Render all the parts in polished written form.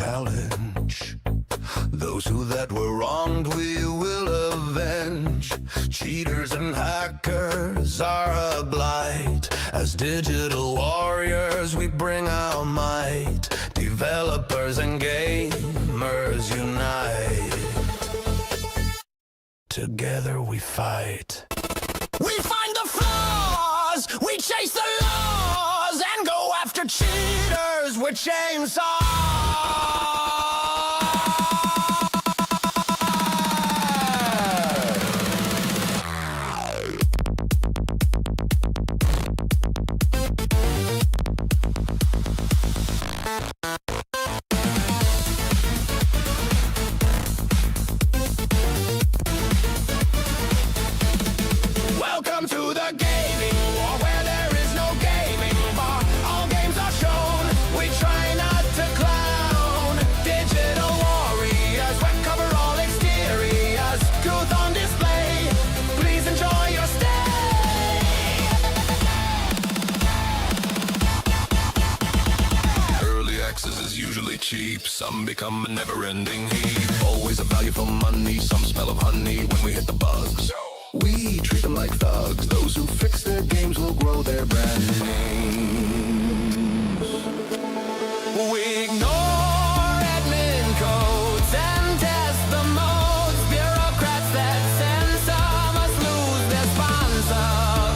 challenge. Those who that were wronged we will avenge. Cheaters and hackers are a blight. As digital warriors we bring our might. Developers and gamers unite. Together we fight. We find the flaws, we chase the laws, and go after cheaters with chainsaws. Welcome to the gaming war, where there is no gaming bar. All games are shown, we try not to clown. Digital warriors, web cover all exteriors. Truth on display, please enjoy your stay. Early access is usually cheap, some become a never-ending heap. Always a value for money, some smell of honey when we hit the bugs. We treat them like thugs. Those who fix their games will grow their brand names. We ignore admin codes and test the modes. Bureaucrats that censor must lose their sponsor.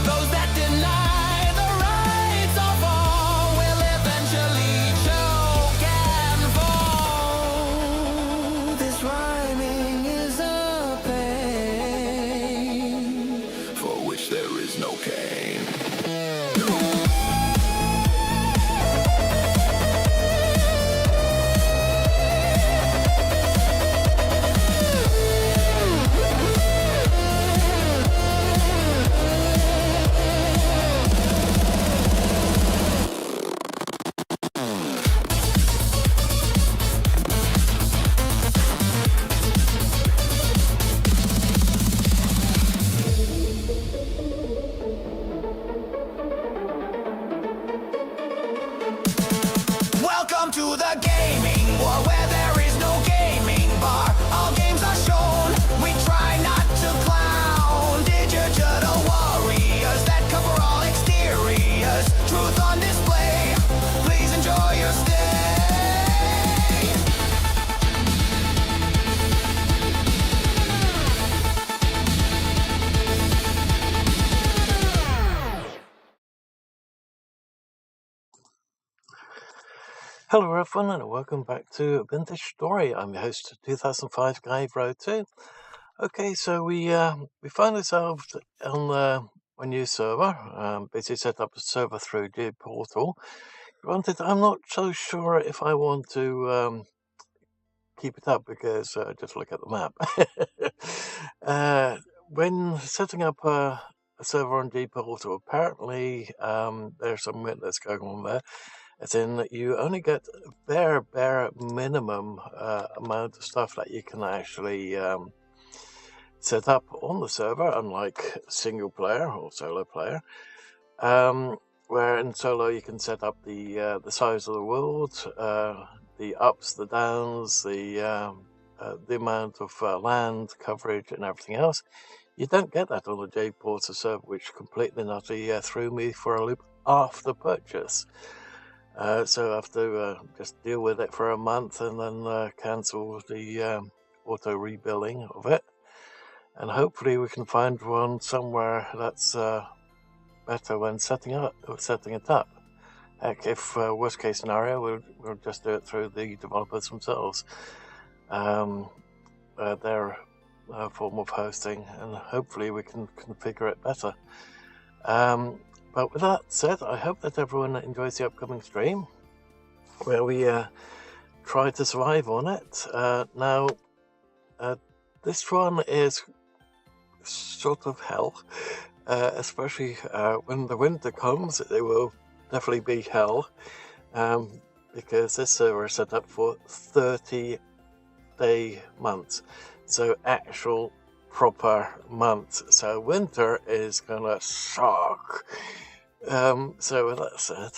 Those that deny the rights of all will eventually choke and fall. This rhyming is a pain for which there is no gain. Welcome to the gaming war, where there is no gaming bar. All games are shown, we try not to clown. Digital warriors that cover all exteriors. Truth on display, please enjoy your stay. Hello everyone and welcome back to Vintage Story. I'm your host, 2005 Guy Road 2. Okay, so we find ourselves on a new server. Basically set up a server through Portal. Granted, I'm not so sure if I want to keep it up because just look at the map. When setting up a server on Portal, apparently there's some weirdness going on there. As in that you only get bare minimum amount of stuff that you can actually set up on the server, unlike single player or solo player. Where in solo you can set up the size of the world, the ups, the downs, the amount of land coverage and everything else. You don't get that on the JPortal server, which completely and utterly threw me for a loop after purchase. So I have to just deal with it for a month and then cancel the auto rebuilding of it. And hopefully we can find one somewhere that's better when setting it up. Heck, if worst case scenario, we'll just do it through the developers themselves. Their form of hosting, and hopefully we can configure it better. But with that said, I hope that everyone enjoys the upcoming stream, where we try to survive on it. Now, this one is sort of hell, especially when the winter comes. It will definitely be hell, because this server is set up for 30-day months, so actual proper months. So winter is gonna suck. So with that said,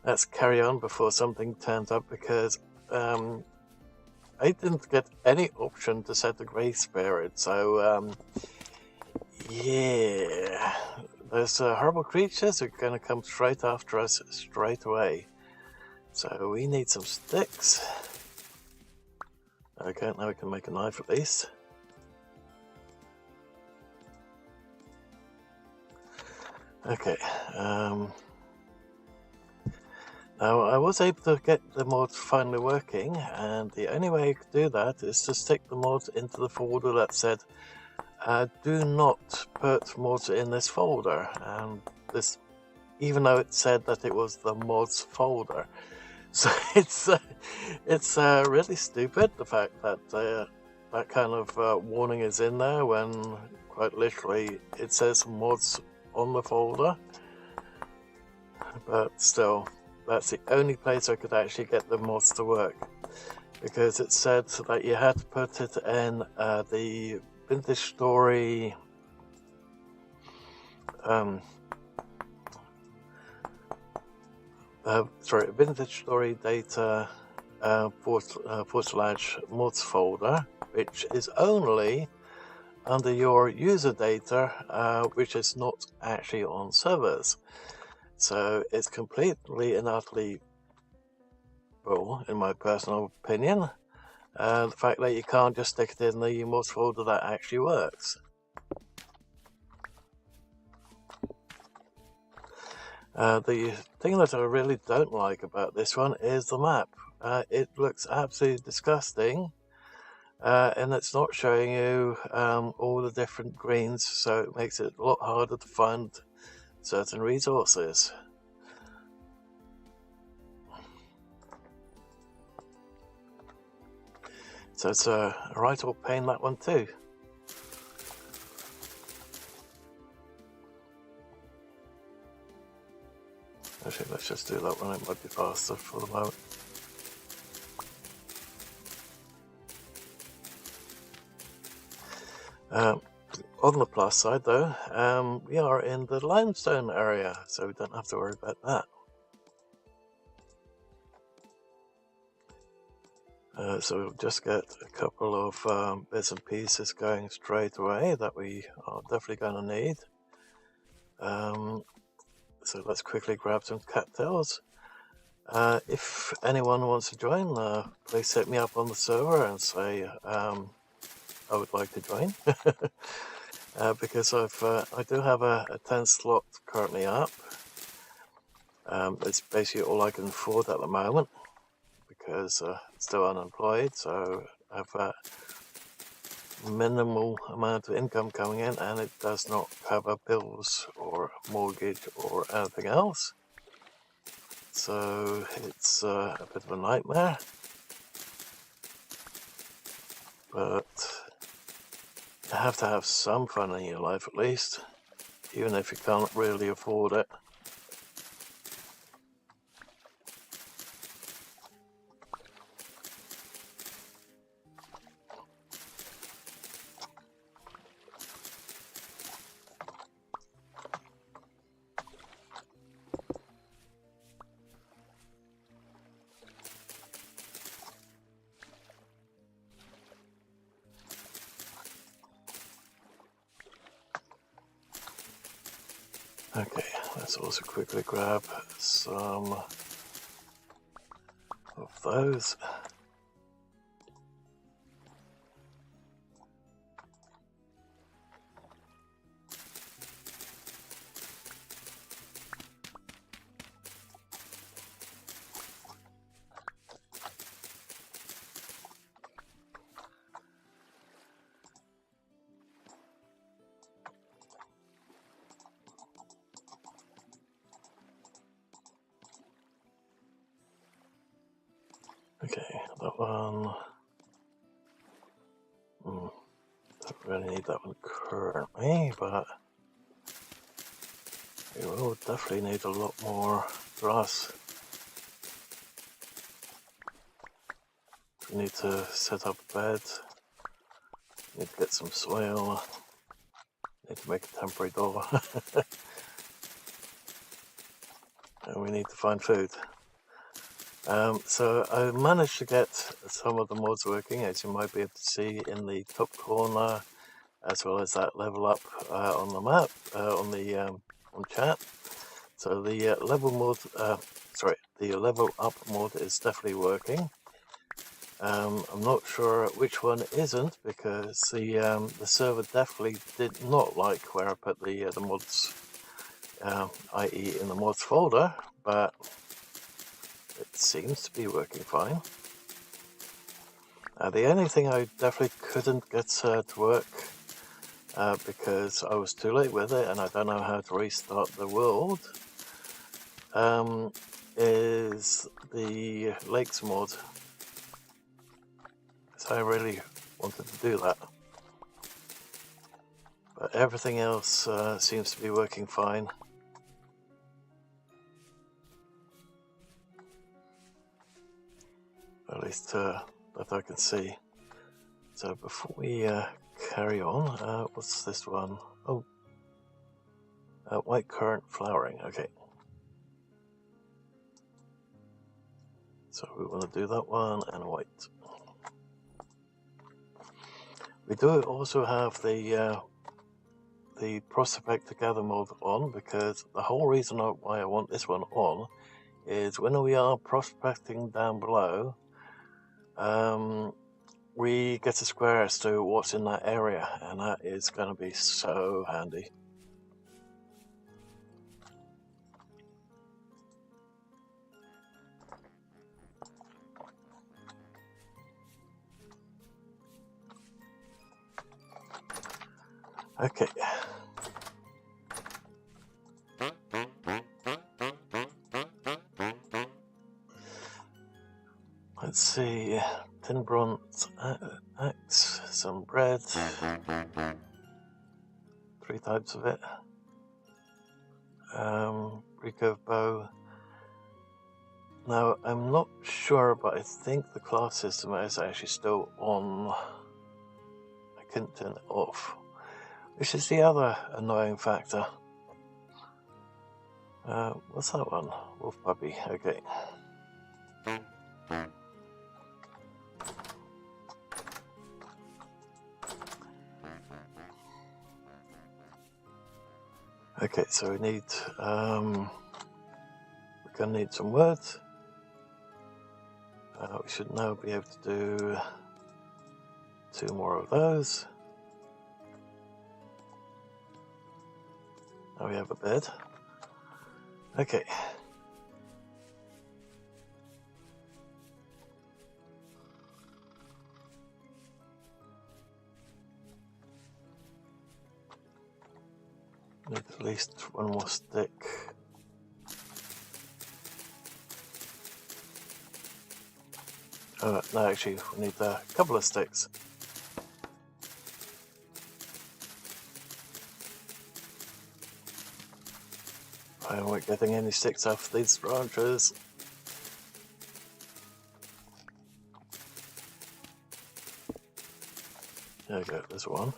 let's carry on before something turns up, because I didn't get any option to set the grace period, so yeah, those horrible creatures are going to come straight after us straight away. So we need some sticks. Okay, now we can make a knife at least. Okay, now I was able to get the mod finally working, and the only way you could do that is to stick the mod into the folder that said do not put mods in this folder, and this, even though it said that it was the mods folder. So it's really stupid, the fact that that kind of warning is in there when quite literally it says mods on the folder. But still, that's the only place I could actually get the mods to work, because it said that you had to put it in the vintage story vintage story data / mods folder, which is only under your user data, which is not actually on servers. So it's completely and utterly bull, in my personal opinion, the fact that you can't just stick it in the mods folder that actually works. The thing that I really don't like about this one is the map. It looks absolutely disgusting, and it's not showing you all the different greens, so it makes it a lot harder to find certain resources. So it's a right old pain, that one too. Actually, let's just do that one, it might be faster for the moment. On the plus side though, we are in the limestone area, so we don't have to worry about that. So we'll just get a couple of bits and pieces going straight away that we are definitely going to need. So let's quickly grab some cattails. If anyone wants to join, please hit me up on the server and say I would like to join. Because I do have a 10 slot currently up. It's basically all I can afford at the moment, because I'm still unemployed, so I have a minimal amount of income coming in, and it does not cover bills or mortgage or anything else. So it's a bit of a nightmare, but you have to have some fun in your life at least, even if you can't really afford it. Okay, let's also quickly grab some of those. Okay, that one. Don't really need that one currently, but we will definitely need a lot more grass. We need to set up a bed. Need to get some soil. Need to make a temporary door. And we need to find food. So I managed to get some of the mods working, as you might be able to see in the top corner, as well as that level up on the map, on chat. So the the level up mod is definitely working. I'm not sure which one isn't, because the server definitely did not like where I put the mods, i.e. in the mods folder, but it seems to be working fine. The only thing I definitely couldn't get to work, because I was too late with it and I don't know how to restart the world, is the lakes mod. So I really wanted to do that. But everything else seems to be working fine. At least that I can see. So before we carry on, what's this one? Oh, white currant flowering. Okay. So we want to do that one and white. We do also have the prospect to gather mod on, because the whole reason why I want this one on is when we are prospecting down below, we get a square as to what's in that area, and that is going to be so handy. Okay. Let's see. Tin bronze axe, some bread, 3 types of it. Recurve bow. Now, I'm not sure, but I think the class system is actually still on. I couldn't turn it off, which is the other annoying factor. What's that one? Wolf puppy. Okay. Okay, so we need, we're going to need some words. We should now be able to do 2 more of those. Now we have a bed. Okay. Need at least 1 more stick. No, actually, we need a couple of sticks. I am not getting any sticks off these branches. There we go, there's one.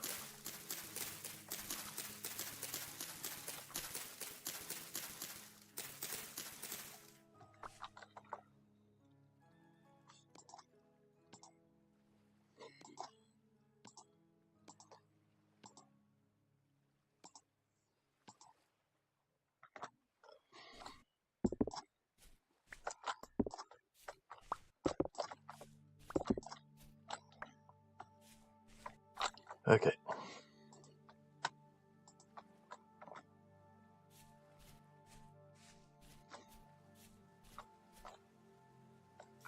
Okay.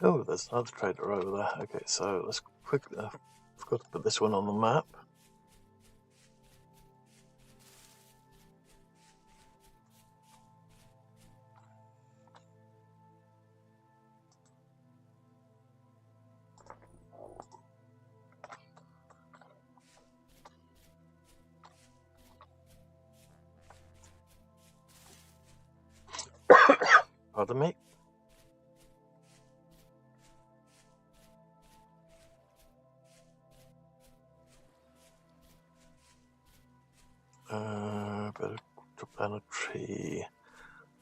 Oh, there's another trader over there. Okay, so let's quickly, forgot to put this one on the map. Pardon me. Better drop down a tree.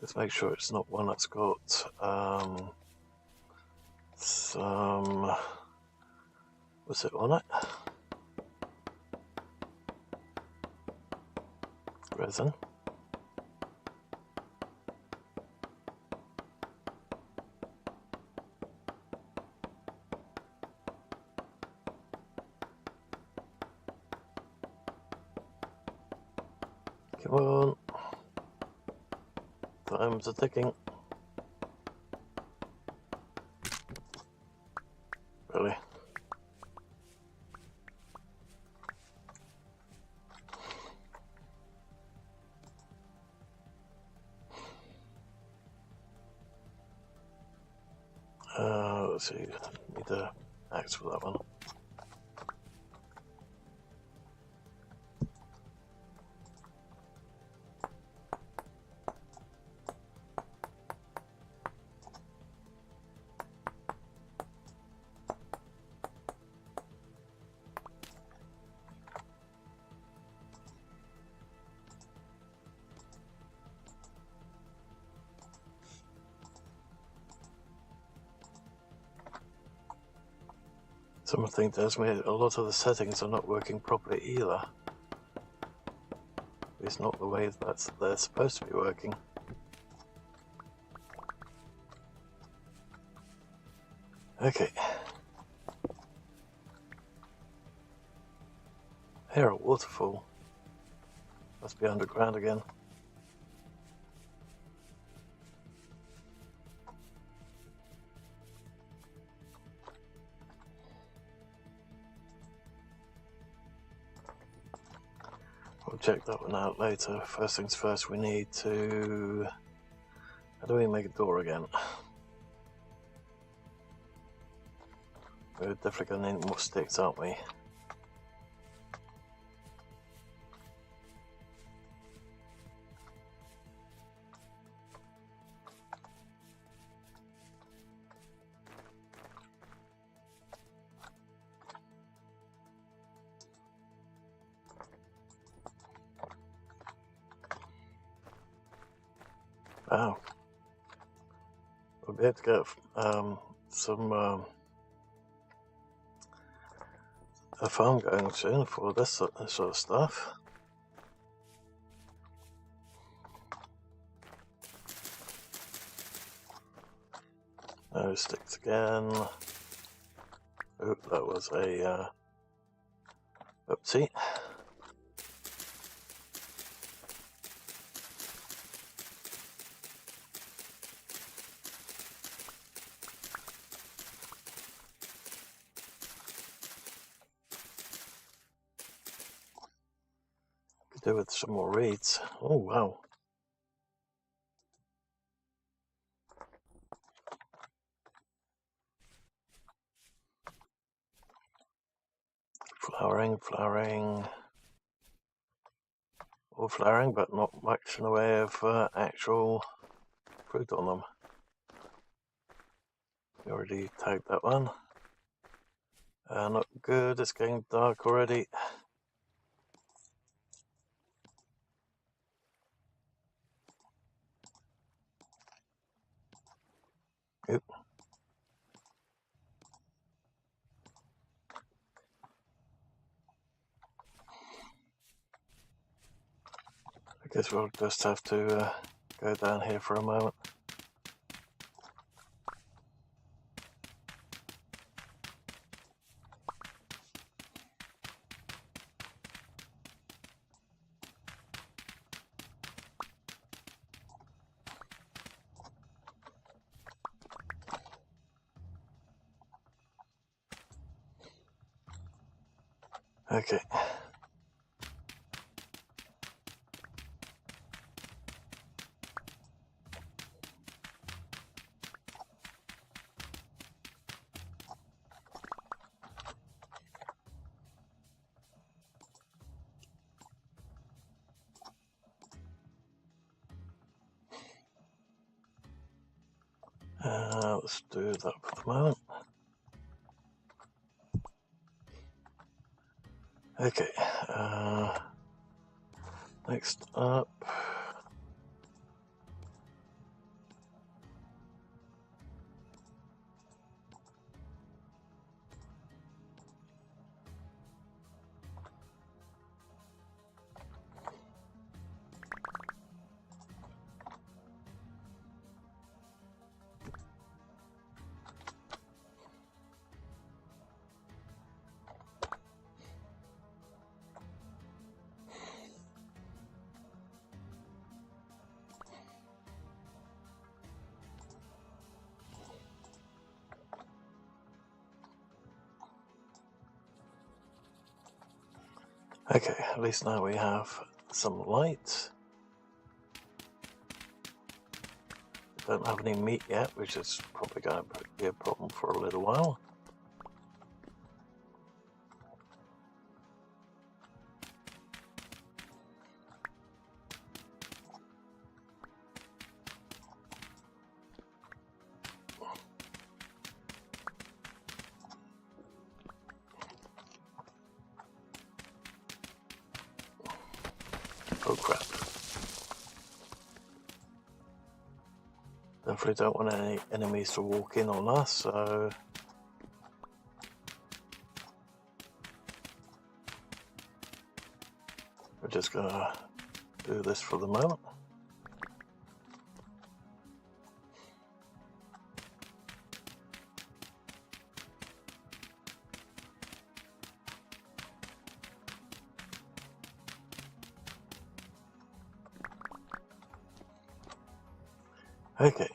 Let's make sure it's not one that's got some, what's it on it? Resin. Come on. Time's a ticking. Really? Let's see. Need an axe for that one. Something tells me a lot of the settings are not working properly either. It's not the way that they're supposed to be working. Okay. Here at waterfall. Must be underground again. We'll check that one out later. First things first, we need to... How do we make a door again? We're definitely going to need more sticks, aren't we? Wow. We'll be able to get some a farm going soon for this sort of stuff. No sticks again. Oh, that was a oopsie. Could do with some more reeds. Oh wow. Flowering. All flowering, but not much in the way of actual fruit on them. We already tagged that one. Not good, it's getting dark already. Oop. I guess we'll just have to go down here for a moment. Okay. Let's do that for the moment. Okay, next up, Okay, at least now we have some light. Don't have any meat yet, which is probably going to be a problem for a little while. Oh crap. Definitely don't want any enemies to walk in on us, so we're just gonna do this for the moment. Okay.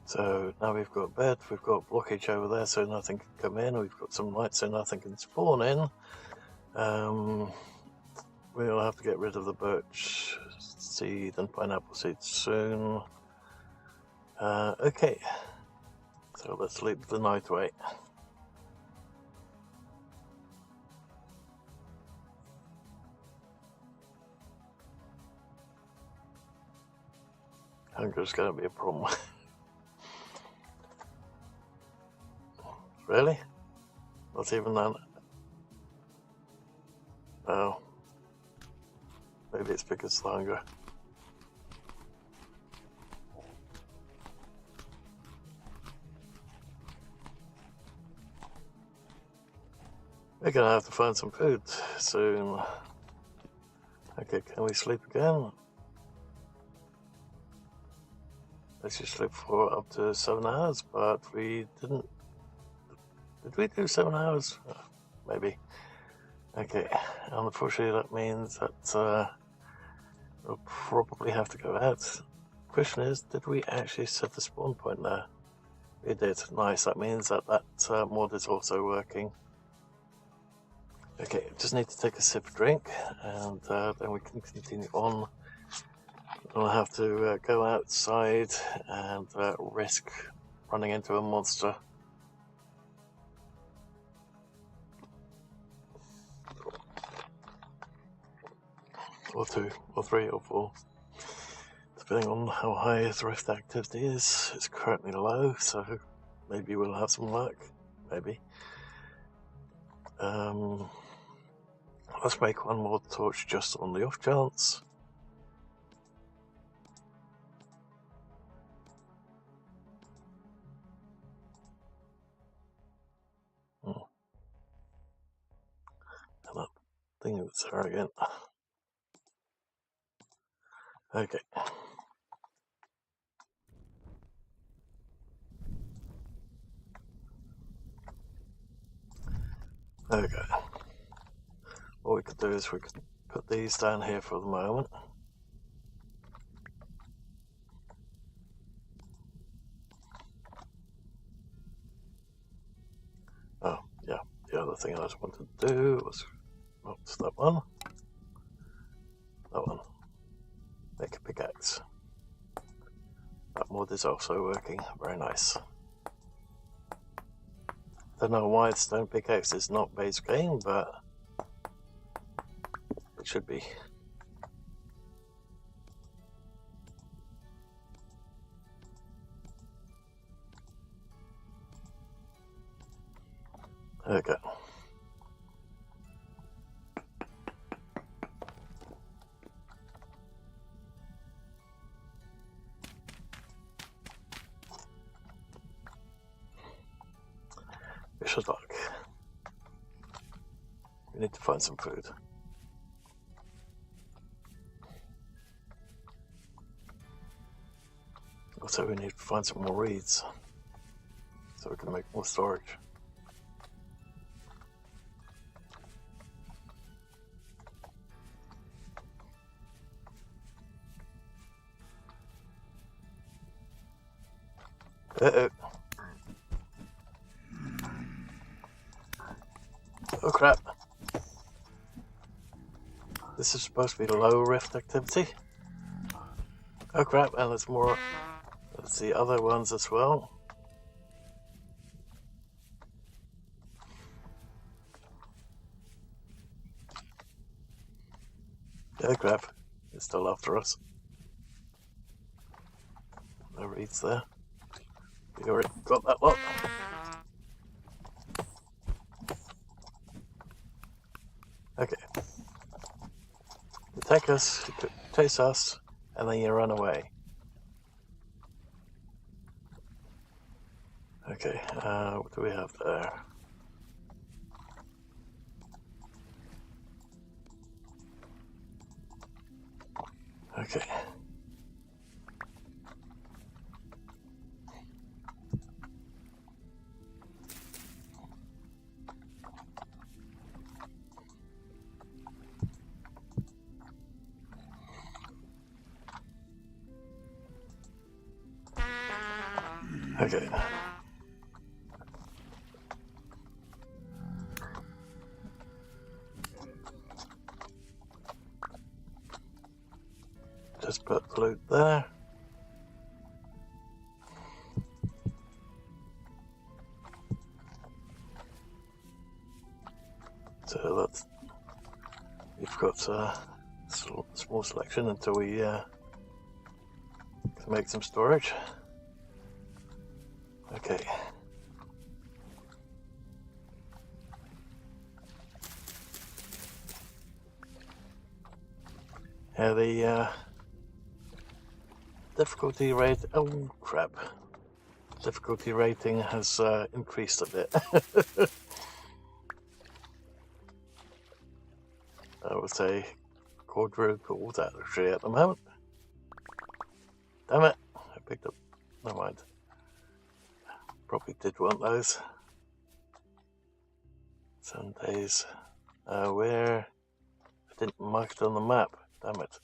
So now we've got a bed, we've got blockage over there so nothing can come in, we've got some light so nothing can spawn in. We'll have to get rid of the birch seed and pineapple seed soon. Okay, so let's sleep the night away. Hunger's going to be a problem. Really? Not even that? Oh. Maybe it's because of the hunger. We're going to have to find some food soon. Okay, can we sleep again? Let's just sleep for up to 7 hours, but we didn't. Did we do 7 hours? Maybe. Okay, unfortunately that means that we'll probably have to go out. Question is, did we actually set the spawn point there? We did. Nice, that means that mod is also working. Okay, just need to take a sip of drink and then we can continue on. I'll have to go outside and risk running into a monster. Or 2, or 3, or 4, depending on how high the rift activity is. It's currently low, so maybe we'll have some luck. Maybe. Let's make one more torch just on the off chance. And that thing was there again. Okay. Okay. What we could do is we could put these down here for the moment. Oh, yeah. The other thing I just wanted to do was not that one. That one. Make a pickaxe. That mod is also working. Very nice. Don't know why the stone pickaxe is not base game, but it should be. Okay. Wish us luck. We need to find some food. Also, we need to find some more reeds so we can make more storage. Uh-oh. Oh crap. This is supposed to be low rift activity. Oh crap, and there's more. Let's see other ones as well. Oh crap, it's still after us. No reeds there. We already got that lot. Okay. You take us, you chase us, and then you run away. Okay, what do we have there? Okay. Okay. Just put loot there. So that's, we've got a small selection until we can make some storage. Okay. Yeah, the difficulty rate. Oh crap! Difficulty rating has increased a bit. I would say quadrupled actually at the moment. Damn it! I picked up. Never mind. Probably did want those. 7 days. Where? I didn't mark it on the map. Damn it.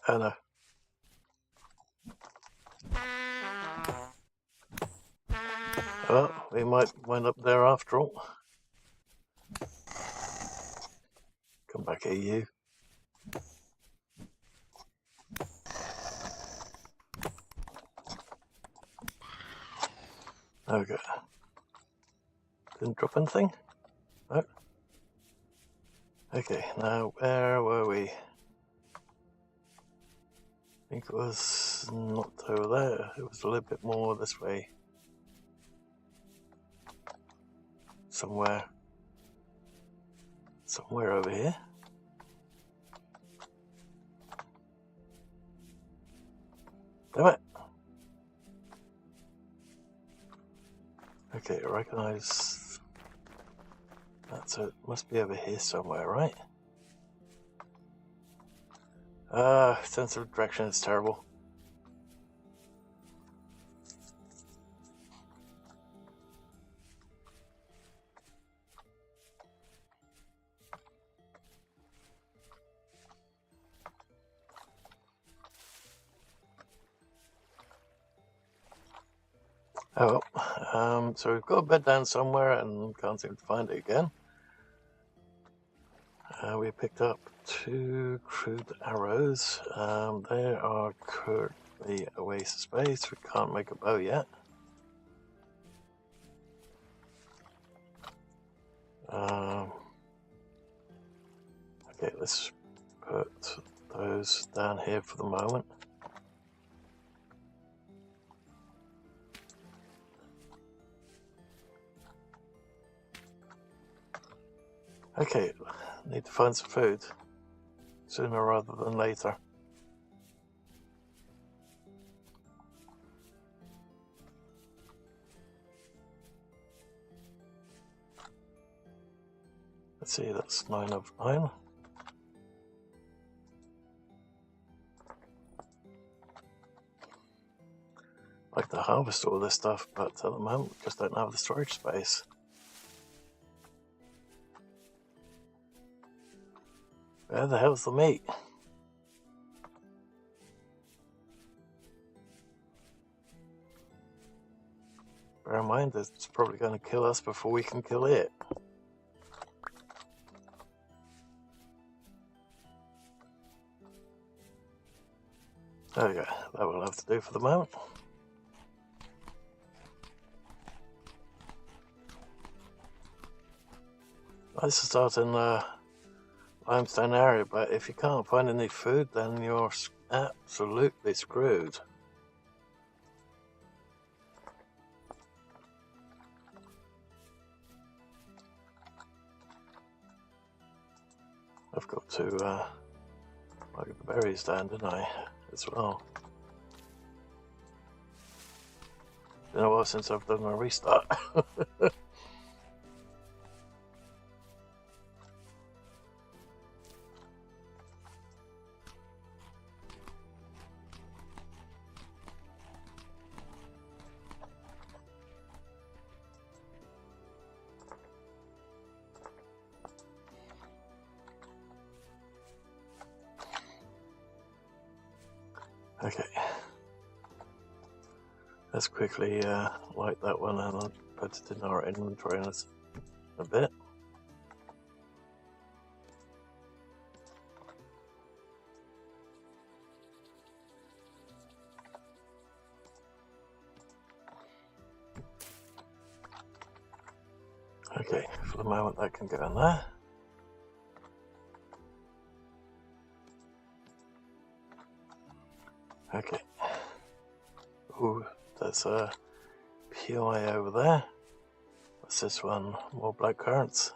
Oh no. Well, we might wind up there after all. Come back here, you. Okay. Didn't drop anything? No. Okay, now where were we? I think it was not over there. It was a little bit more this way. Somewhere over here. Damn it! Okay, I recognize that, so it must be over here somewhere, right? Sense of direction is terrible. Oh well, so we've got a bed down somewhere and can't seem to find it again. We picked up 2 crude arrows. They are currently a waste of space. We can't make a bow yet. Okay, let's put those down here for the moment. Okay, need to find some food sooner rather than later. Let's see, that's 9 of 9. I'd like to harvest all this stuff, but at the moment we just don't have the storage space. Where the hell's the meat? Bear in mind, it's probably going to kill us before we can kill it. There we go. That will have to do for the moment. Nice to start in the limestone area, but if you can't find any food, then you're absolutely screwed. I've got to lug the berries down, didn't I, as well? Been a while since I've done a restart. Okay, let's quickly light that one and I'll put it in our inventory in a bit. Okay, for the moment that can go in there. Okay. Ooh, there's a PI over there. What's this one? More black currants.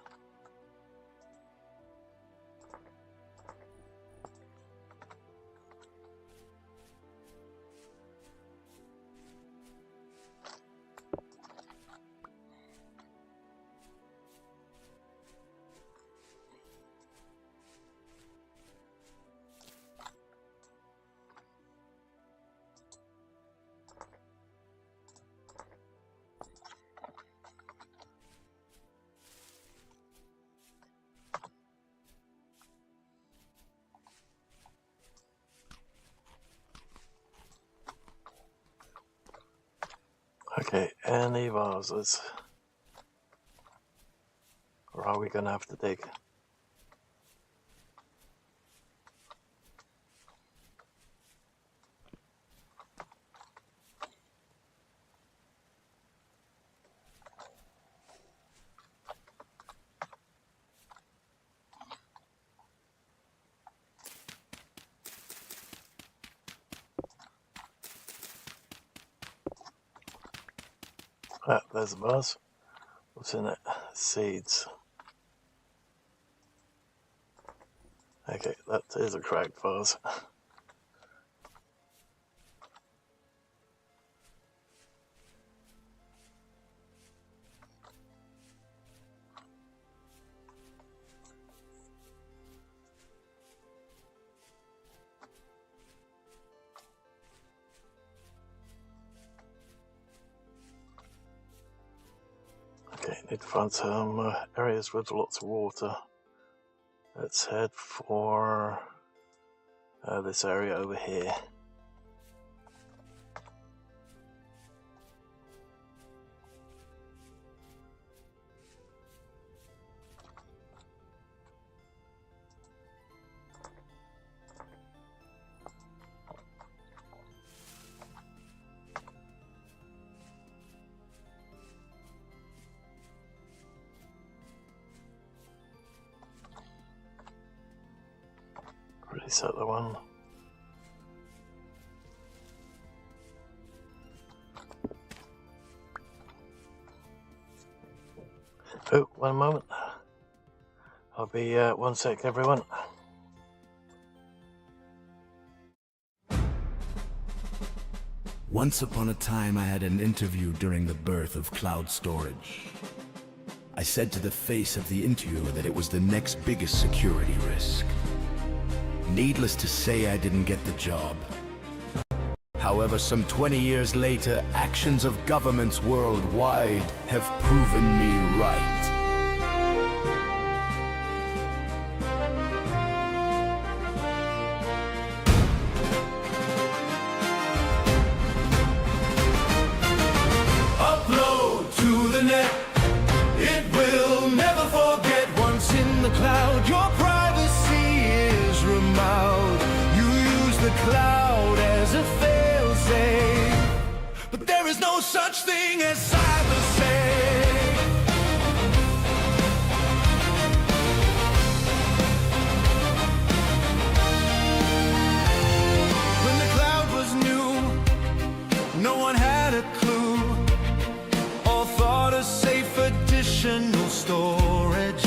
Okay, any vases? Or are we going to have to dig? Ah, there's a vase. What's in it? Seeds. Okay, that is a cracked vase. Okay, need to find some areas with lots of water. Let's head for this area over here. Reset the one. Oh, one moment. I'll be 1 sec, everyone. Once upon a time, I had an interview during the birth of cloud storage. I said to the face of the interviewer that it was the next biggest security risk. Needless to say, I didn't get the job. However, some 20 years later, actions of governments worldwide have proven me right. no such thing as cyberspace. When the cloud was new, no one had a clue or thought of safe additional storage.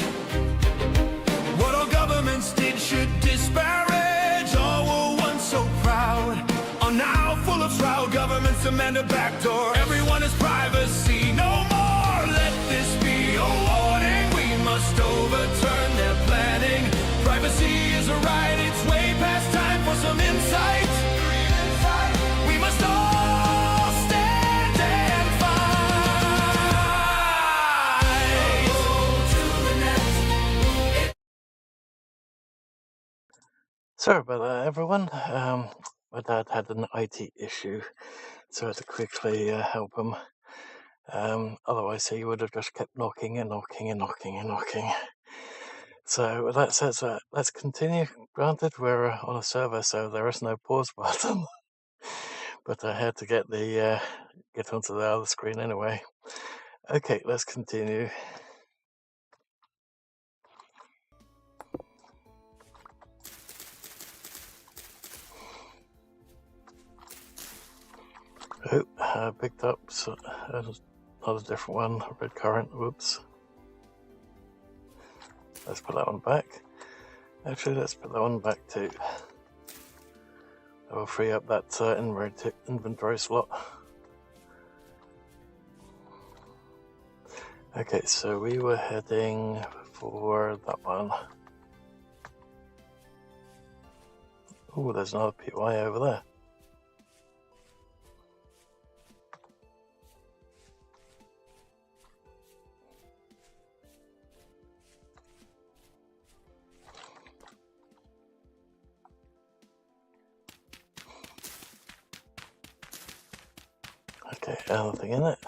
What all governments did should disparage. All were once so proud are now full of shroud. Governments demand a backdoor. Everyone is privacy no more. Let this be a warning. We must overturn their planning. Privacy is a right. It's way past time for some insight. We must all stand and fight. To the net. Sorry about that, everyone. My dad had an IT issue, so I had to quickly help him. Otherwise, he would have just kept knocking and knocking and knocking and knocking. So with that said, let's continue. Granted, we're on a server, so there is no pause button. But I had to get onto the other screen anyway. Okay, let's continue. Oh, I picked up another different one, red current. Whoops. Let's put that one back. Actually, let's put that one back too. That will free up that inventory slot. Okay, so we were heading for that one. Oh, there's another PY over there. Okay, anything in it?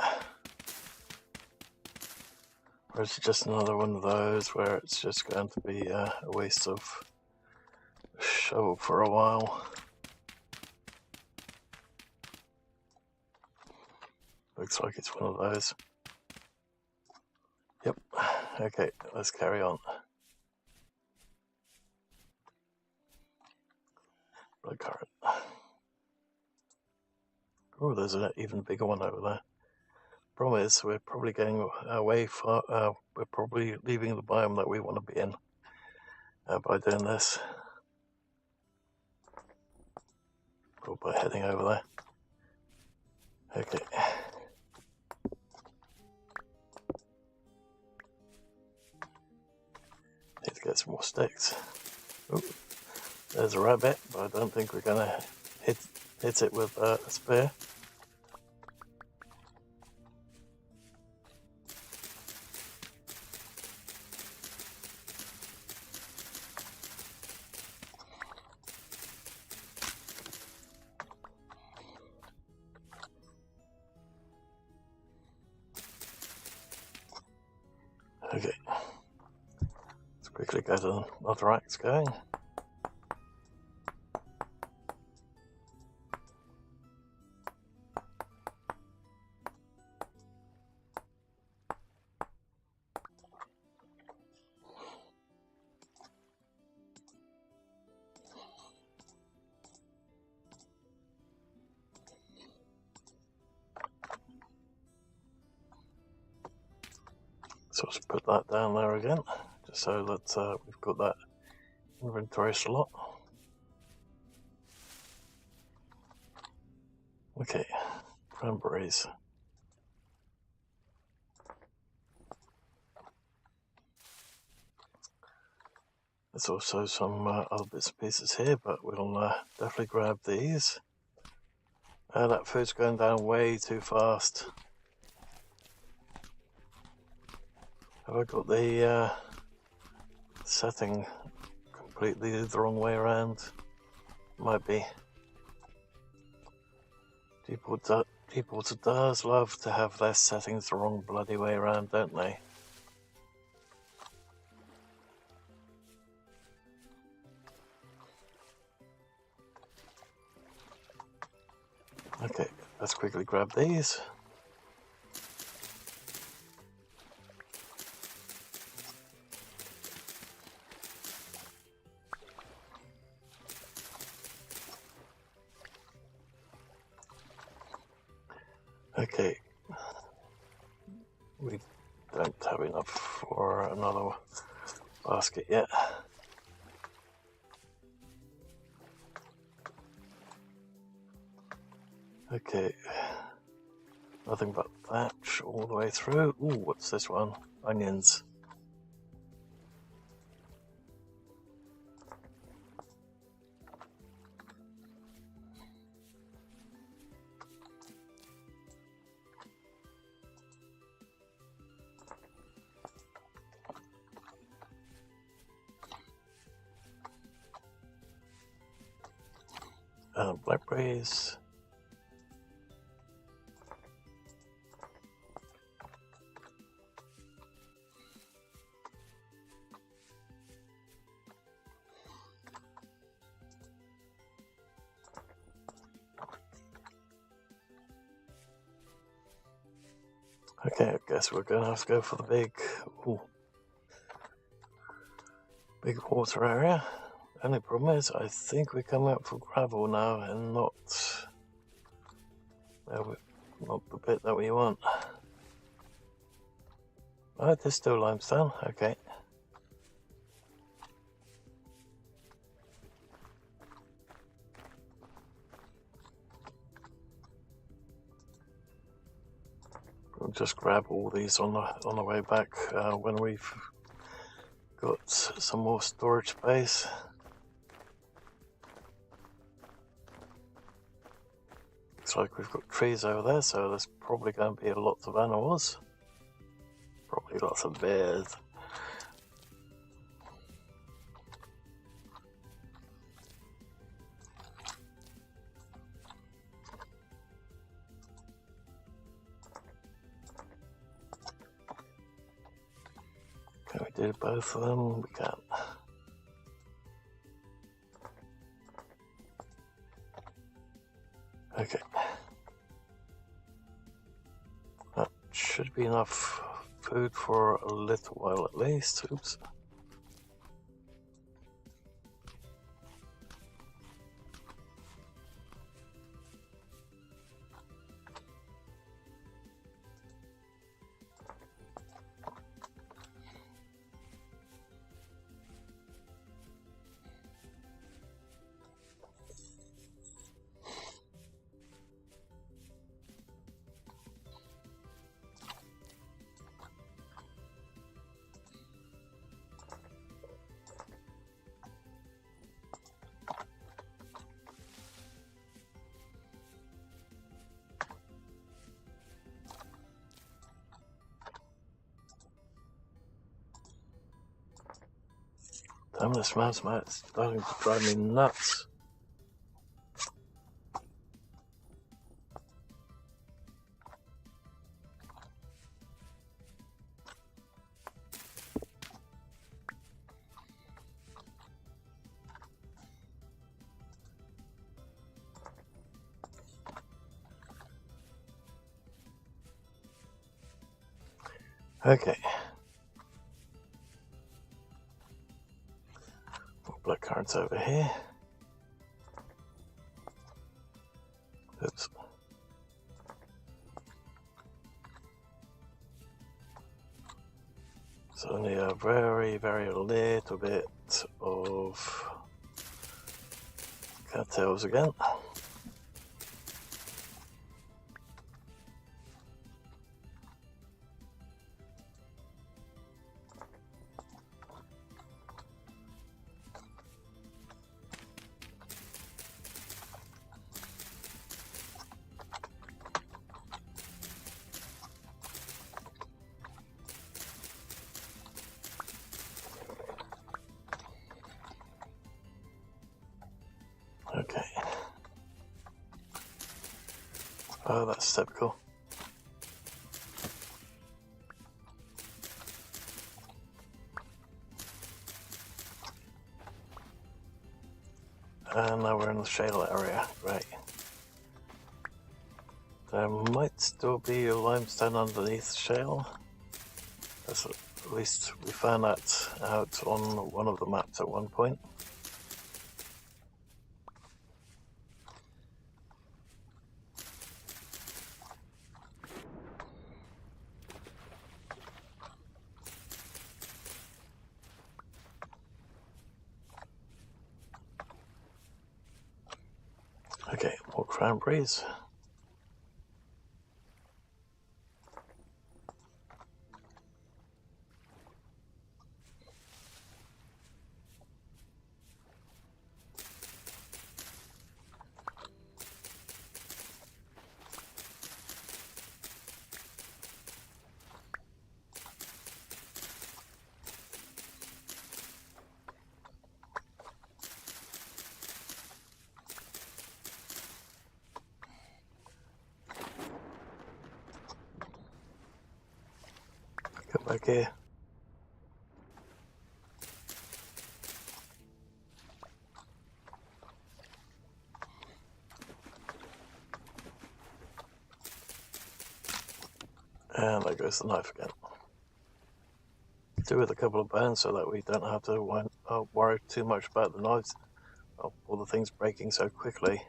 Or is it just another one of those where it's just going to be a waste of shovel for a while? Looks like it's one of those. Yep. Okay, let's carry on. Blood current. Oh, there's an even bigger one over there. Problem is, we're probably getting away far. We're probably leaving the biome that we want to be in by doing this, or by heading over there. Okay. Need to get some more sticks. Ooh, there's a rabbit, but I don't think we're gonna hit it with a spear. Okay, let's quickly get another axe going. So let's put that down there again, just so that we've got that inventory slot. Okay, cranberries. There's also some other bits and pieces here, but we'll definitely grab these. That food's going down way too fast. Have I got the setting completely the wrong way around? Might be. People does love to have their settings the wrong bloody way around, don't they? Okay, let's quickly grab these. Okay, we don't have enough for another basket yet. Okay, nothing but thatch all the way through. Ooh, what's this one? Onions. Blackberries. Okay, I guess we're gonna have to go for the big water area. Only problem is, I think we come out for gravel now and not the bit that we want. Oh, there's still limestone. Okay. We'll just grab all these on the way back when we've got some more storage space. Looks like we've got trees over there, so there's probably going to be lots of animals. Probably lots of bears. Can we do both of them? We can. Okay. That should be enough food for a little while at least. Oops. Damn, the smells, mate. It's starting to drive me nuts. Okay. Black currants over here. Oops. It's only a very, very little bit of cattails again. Okay. Oh, that's typical. And now we're in the shale area. Great. There might still be a limestone underneath the shale. That's at least we found that out on one of the maps at one point. cranberries. Come back here. And there goes the knife again. Do with a couple of burns so that we don't have to worry too much about the knives or all the things breaking so quickly.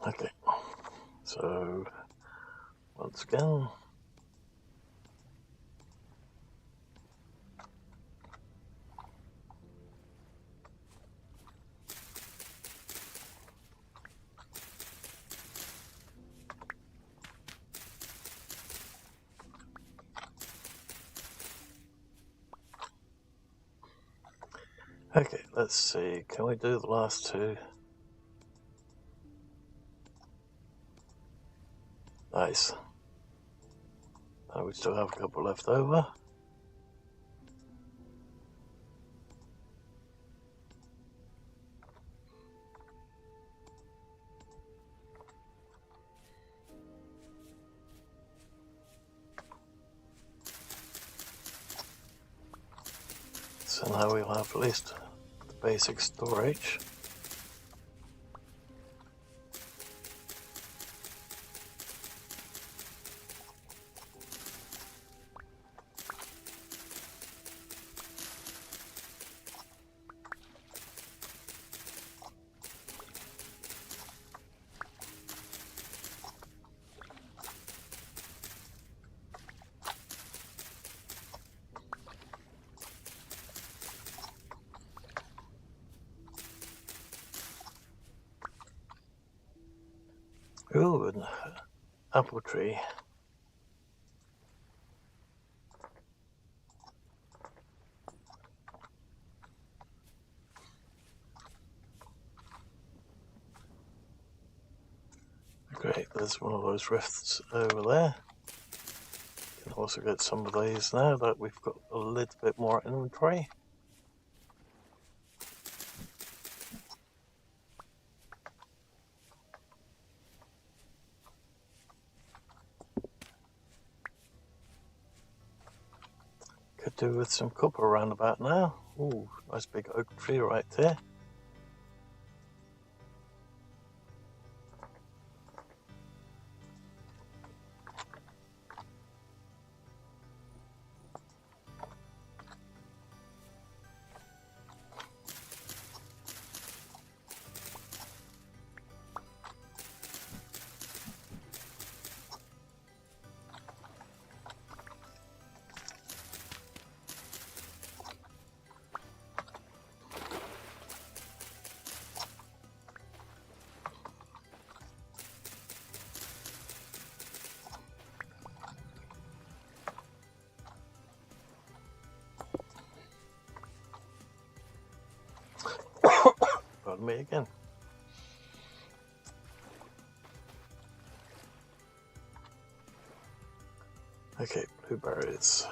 Okay, so once again, okay, let's see, can we do the last two? Nice. And we still have a couple left over. So now we'll have at least the basic storage. Ooh, an apple tree. Great, there's one of those rifts over there. Can also get some of these now that we've got a little bit more inventory. Could do with some copper around about now. Ooh, nice big oak tree right there. Pardon me again. Okay, blueberries.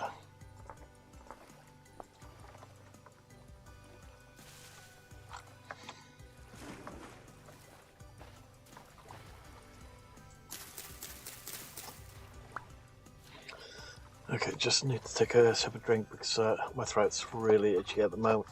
Okay, just need to take a sip of drink because my throat's really itchy at the moment.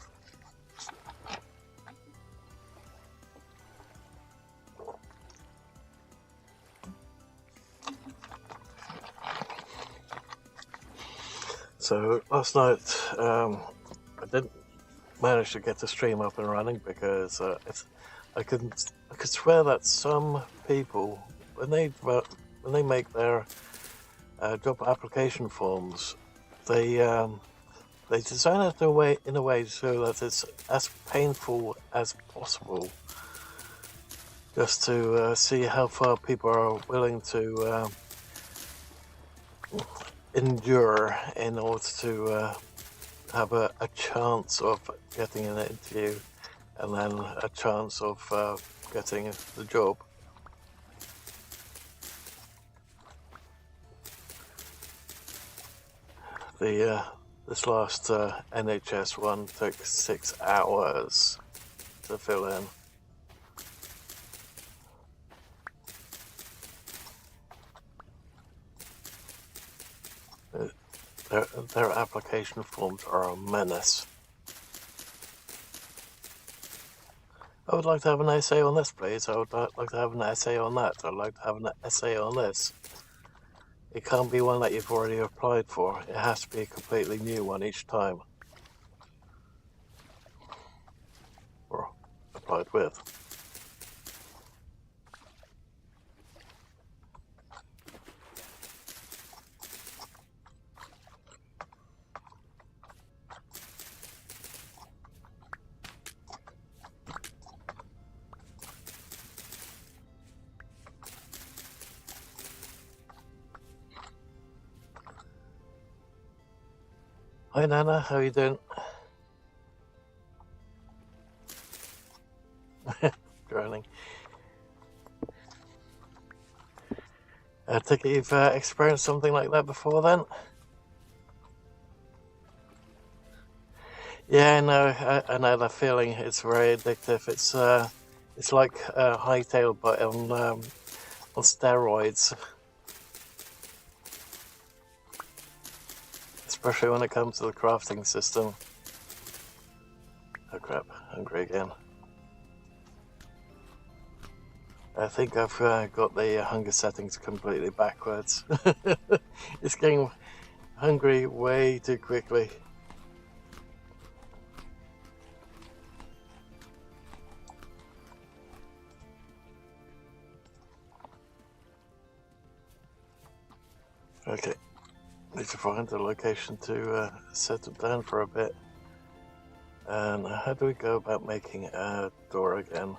So last night I didn't manage to get the stream up and running because I could swear that some people, when they make their job application forms, they design it in a way so that it's as painful as possible, just to see how far people are willing to endure in order to have a chance of getting an interview and then a chance of getting the job. This last NHS one took 6 hours to fill in. Their application forms are a menace. I would like to have an essay on this, please. I would like to have an essay on that. I'd like to have an essay on this. It can't be one that you've already applied for. It has to be a completely new one each time. Or applied with. Hi Nana, how are you doing? Drowning. I take it you've experienced something like that before then? Yeah, I know that feeling. It's very addictive. It's like hightail but on steroids. Especially when it comes to the crafting system. Oh crap, hungry again. I think I've got the hunger settings completely backwards. It's getting hungry way too quickly. Okay, need to find a location to settle down for a bit. And how do we go about making a door again?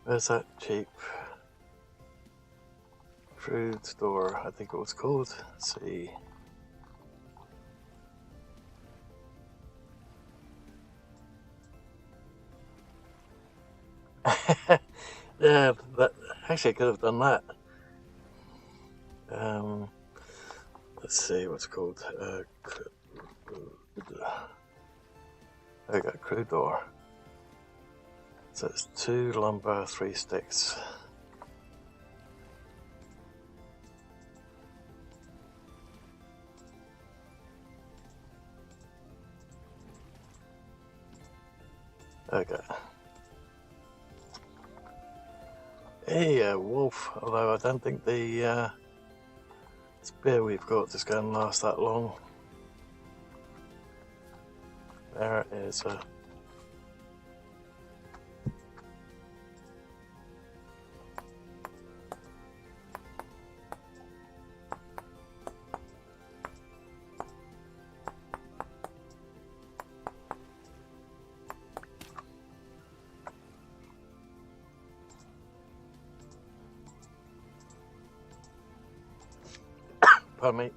Where's that cheap crude door? I think it was called. Let's see. Yeah, that actually I could have done that. Let's see what's it called. I got crude door. So it's 2 lumber, 3 sticks. Okay. Hey, wolf. Although I don't think the spear we've got is going to last that long. There is a. Pardon me.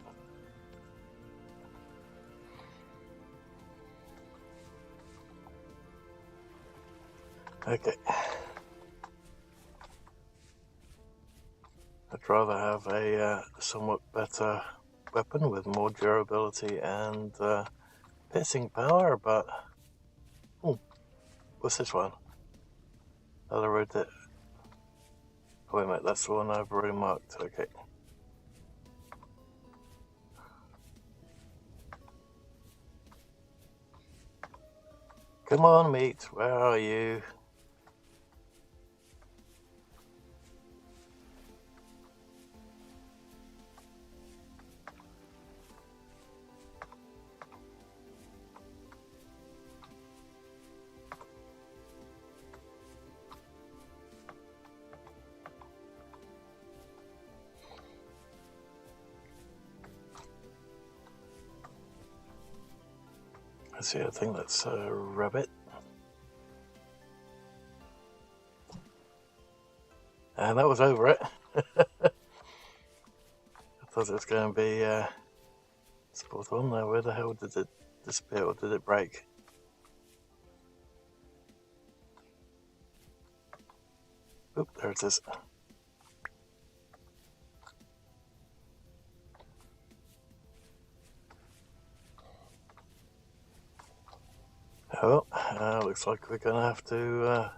Okay. I'd rather have a somewhat better weapon with more durability and piercing power, but what's this one? I wrote it. Oh, wait a minute, that's the one I've already marked. Okay. Come on, meat. Where are you? see, I think that's a rabbit. And that was over it. I thought it was going to be spot on there. Where the hell did it disappear, or did it break? Oop, there it is. Oh, looks like we're going to have to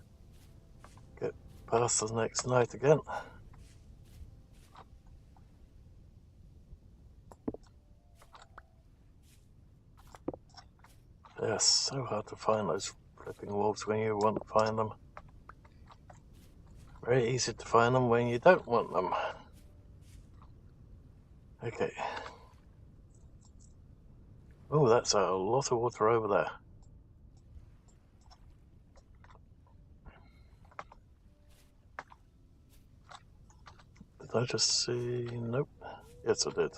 get past the next night again. They're so hard to find, those flipping wolves, when you want to find them. Very easy to find them when you don't want them. Okay. Oh, that's a lot of water over there. Did I just see? Nope. Yes, I did.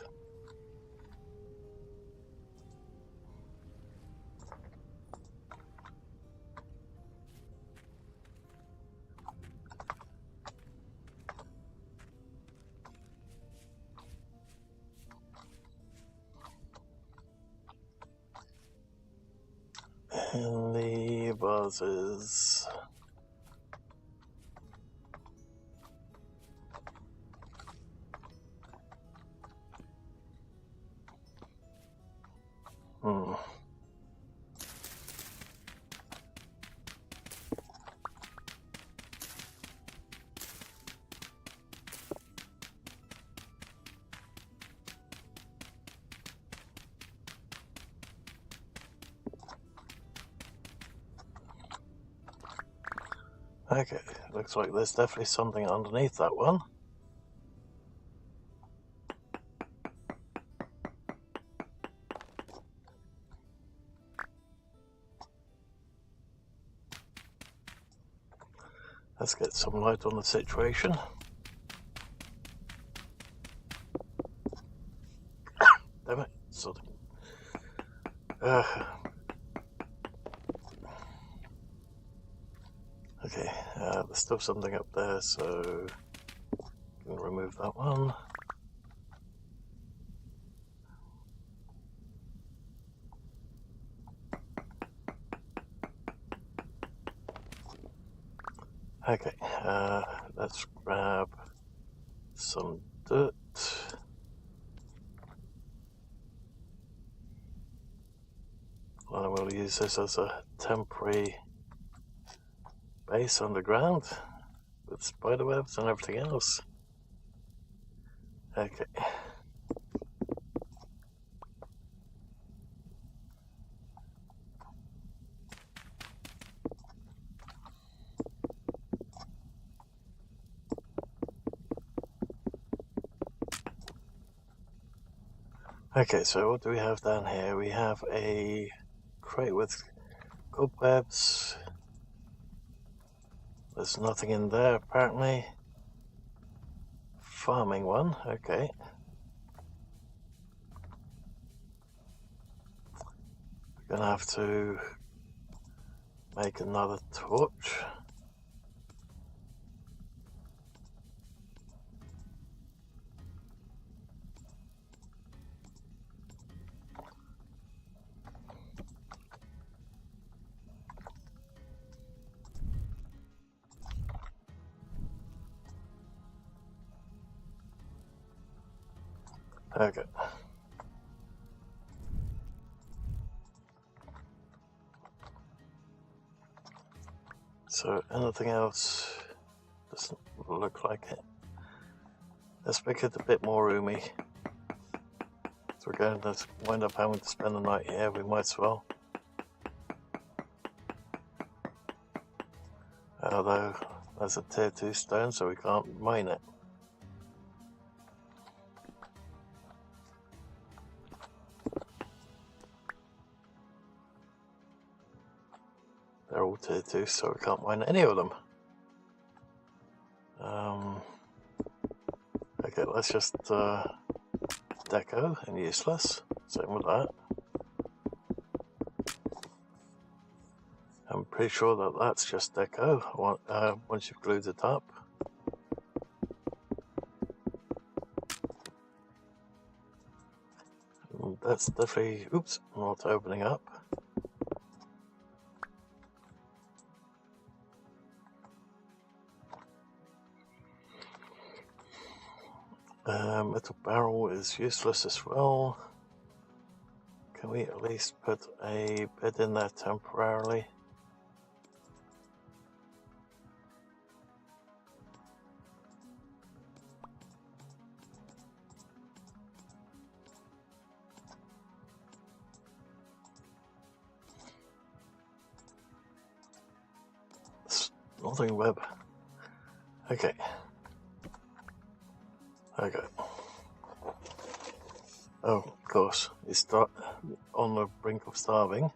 And the buzzes. Okay, looks like there's definitely something underneath that one. Let's get some light on the situation. Damn it, something. Okay, there's still something up there, so I'm gonna remove that one. Okay, let's grab some dirt. And we'll use this as a temporary base underground with spider webs and everything else. Okay. Okay, so what do we have down here? We have a crate with cobwebs. There's nothing in there apparently. Farming one, okay. We're gonna have to make another torch. Okay. So anything else doesn't look like it. Let's make it a bit more roomy. So we're going to wind up having to spend the night here, we might as well. Although there's a tier 2 stone, so we can't mine it. They're all tier 2, so we can't mine any of them. Okay, let's just deco and useless. Same with that. I'm pretty sure that that's just deco once you've glued it up. And that's definitely, oops, not opening up. Metal barrel is useless as well. Can we at least put a bed in there temporarily? Nothing web. Okay. Okay. Oh, of course, you start on the brink of starving.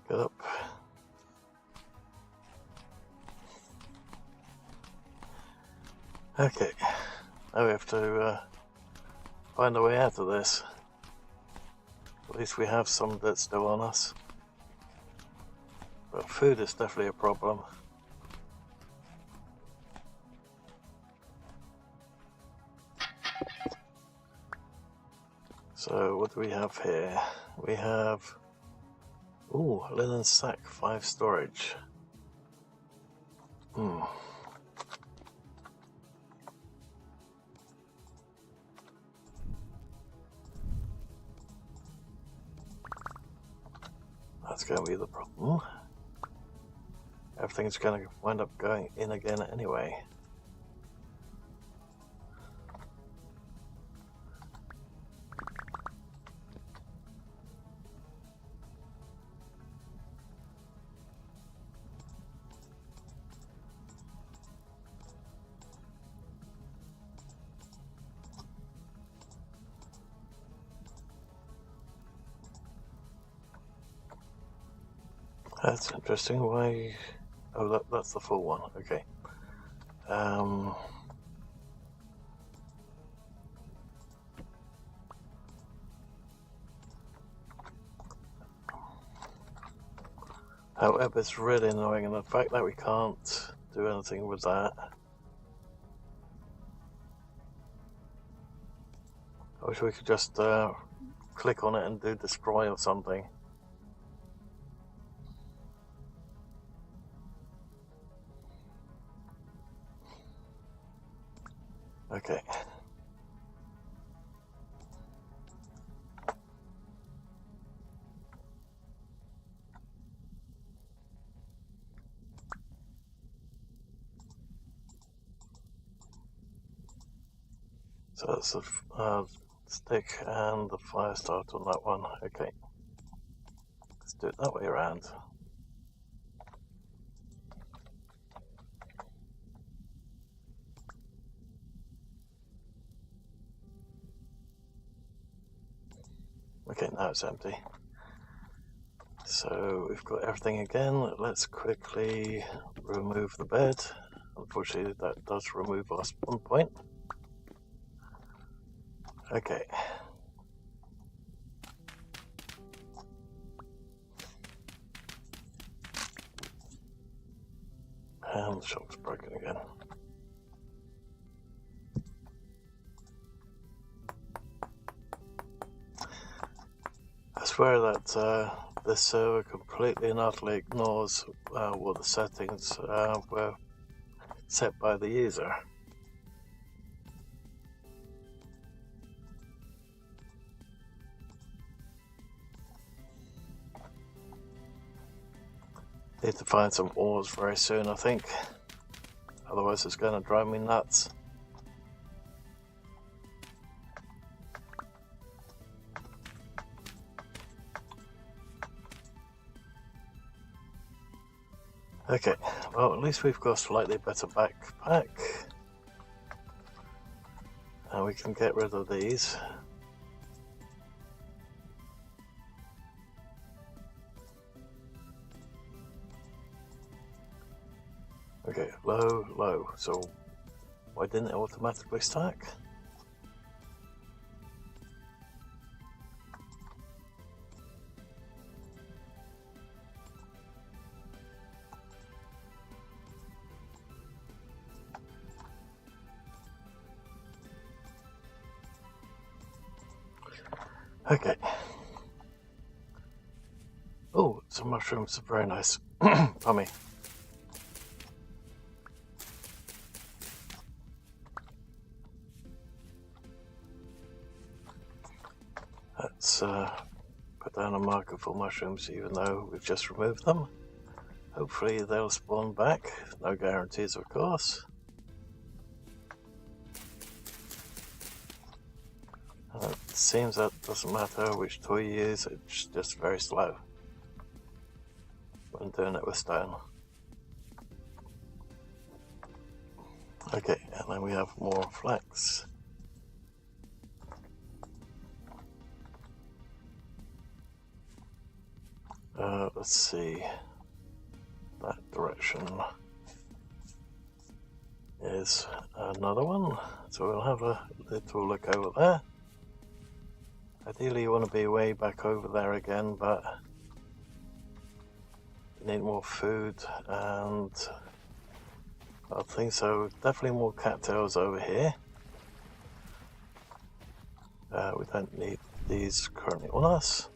Get up. Okay, now we have to find a way out of this. At least we have some bits still on us. But food is definitely a problem. So what do we have here? We have, ooh, a linen sack, 5 storage. That's going to be the problem. Everything's going to wind up going in again anyway. That's interesting. Why? Oh, that's the full one. Okay. However, it's really annoying, and the fact that we can't do anything with that. I wish we could just click on it and do destroy or something. Okay. So that's the stick and the fire start on that one. Okay. Let's do it that way around. Okay, now it's empty. So we've got everything again. Let's quickly remove the bed. Unfortunately, that does remove our spawn point. Okay. And the shop's broken again. I swear that this server completely and utterly ignores what the settings were set by the user. Need to find some ores very soon, I think. Otherwise it's going to drive me nuts. Okay, well at least we've got a slightly better backpack. And we can get rid of these. Okay, low, low. So Why didn't it automatically stack? Okay. Oh, some mushrooms are very nice. Pummy. Let's put down a marker for mushrooms, even though we've just removed them. Hopefully they'll spawn back. No guarantees, of course. It seems that doesn't matter which tool you use, it's just very slow when doing it with stone. Okay, and then we have more flax. Let's see, that direction is another one, so we'll have a little look over there. Ideally you want to be way back over there again, but you need more food, and I think so, definitely more cattails over here. We don't need these currently on us.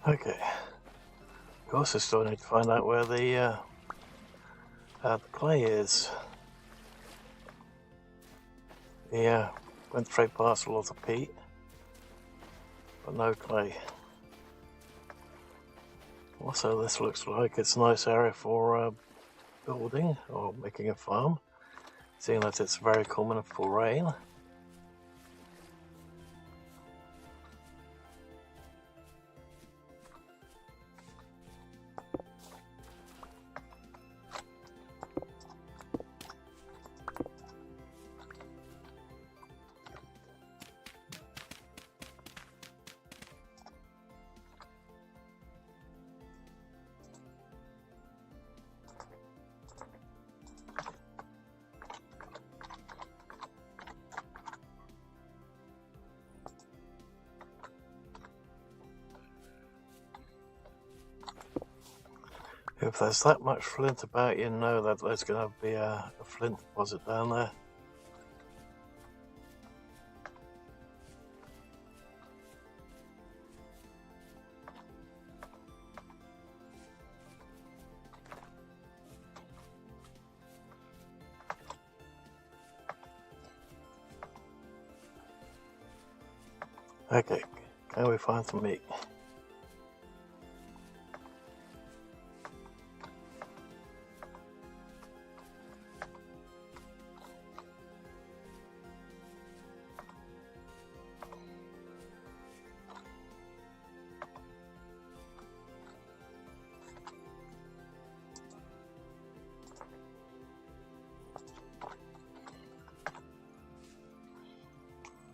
Okay, of course I still need to find out where the clay is. Yeah, went straight past a lot of peat, but no clay. Also, this looks like it's a nice area for building or making a farm, seeing that it's very common for rain. If there's that much flint about, you know that there's going to be a flint deposit down there. Okay, can we find some meat?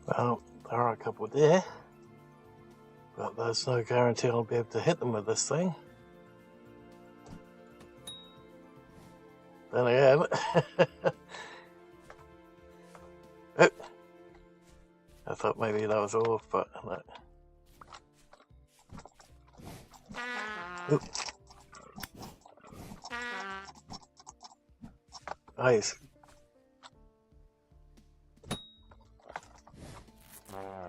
Well, there are a couple there, but But there's no guarantee I'll be able to hit them with this thing. Then again, oh, I thought maybe that was off, but no. Ooh. Nice.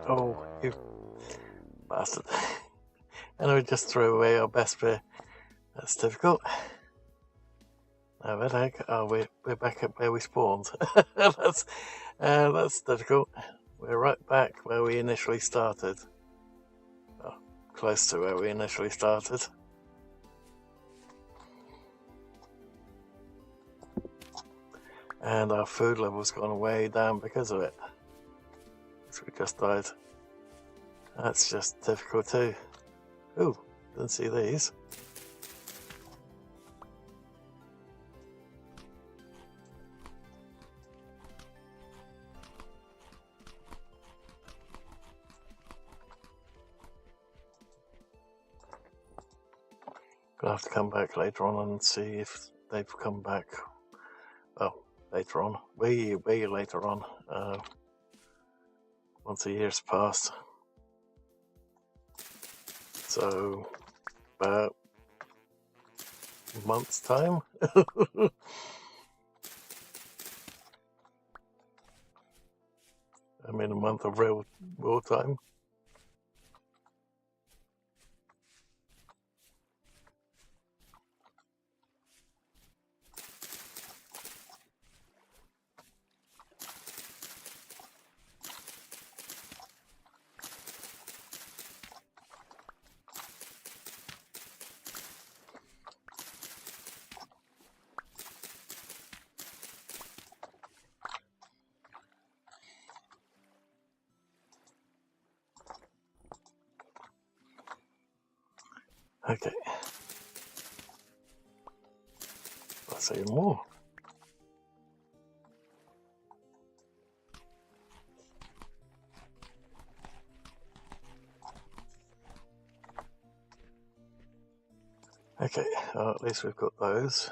Oh, you bastard. And we just threw away our best player. That's difficult. Now, where the heck? Oh, we're back at where we spawned. That's difficult. We're right back where we initially started. Oh, close to where we initially started. And our food level's gone way down because of it. So we just died. That's just difficult too. Ooh, didn't see these. Gonna have to come back later on and see if they've come back. Well, later on, way later on. Once a year's passed. So, about a month's time. I mean, a month of real time. Okay. Let's see more. Okay, at least we've got those.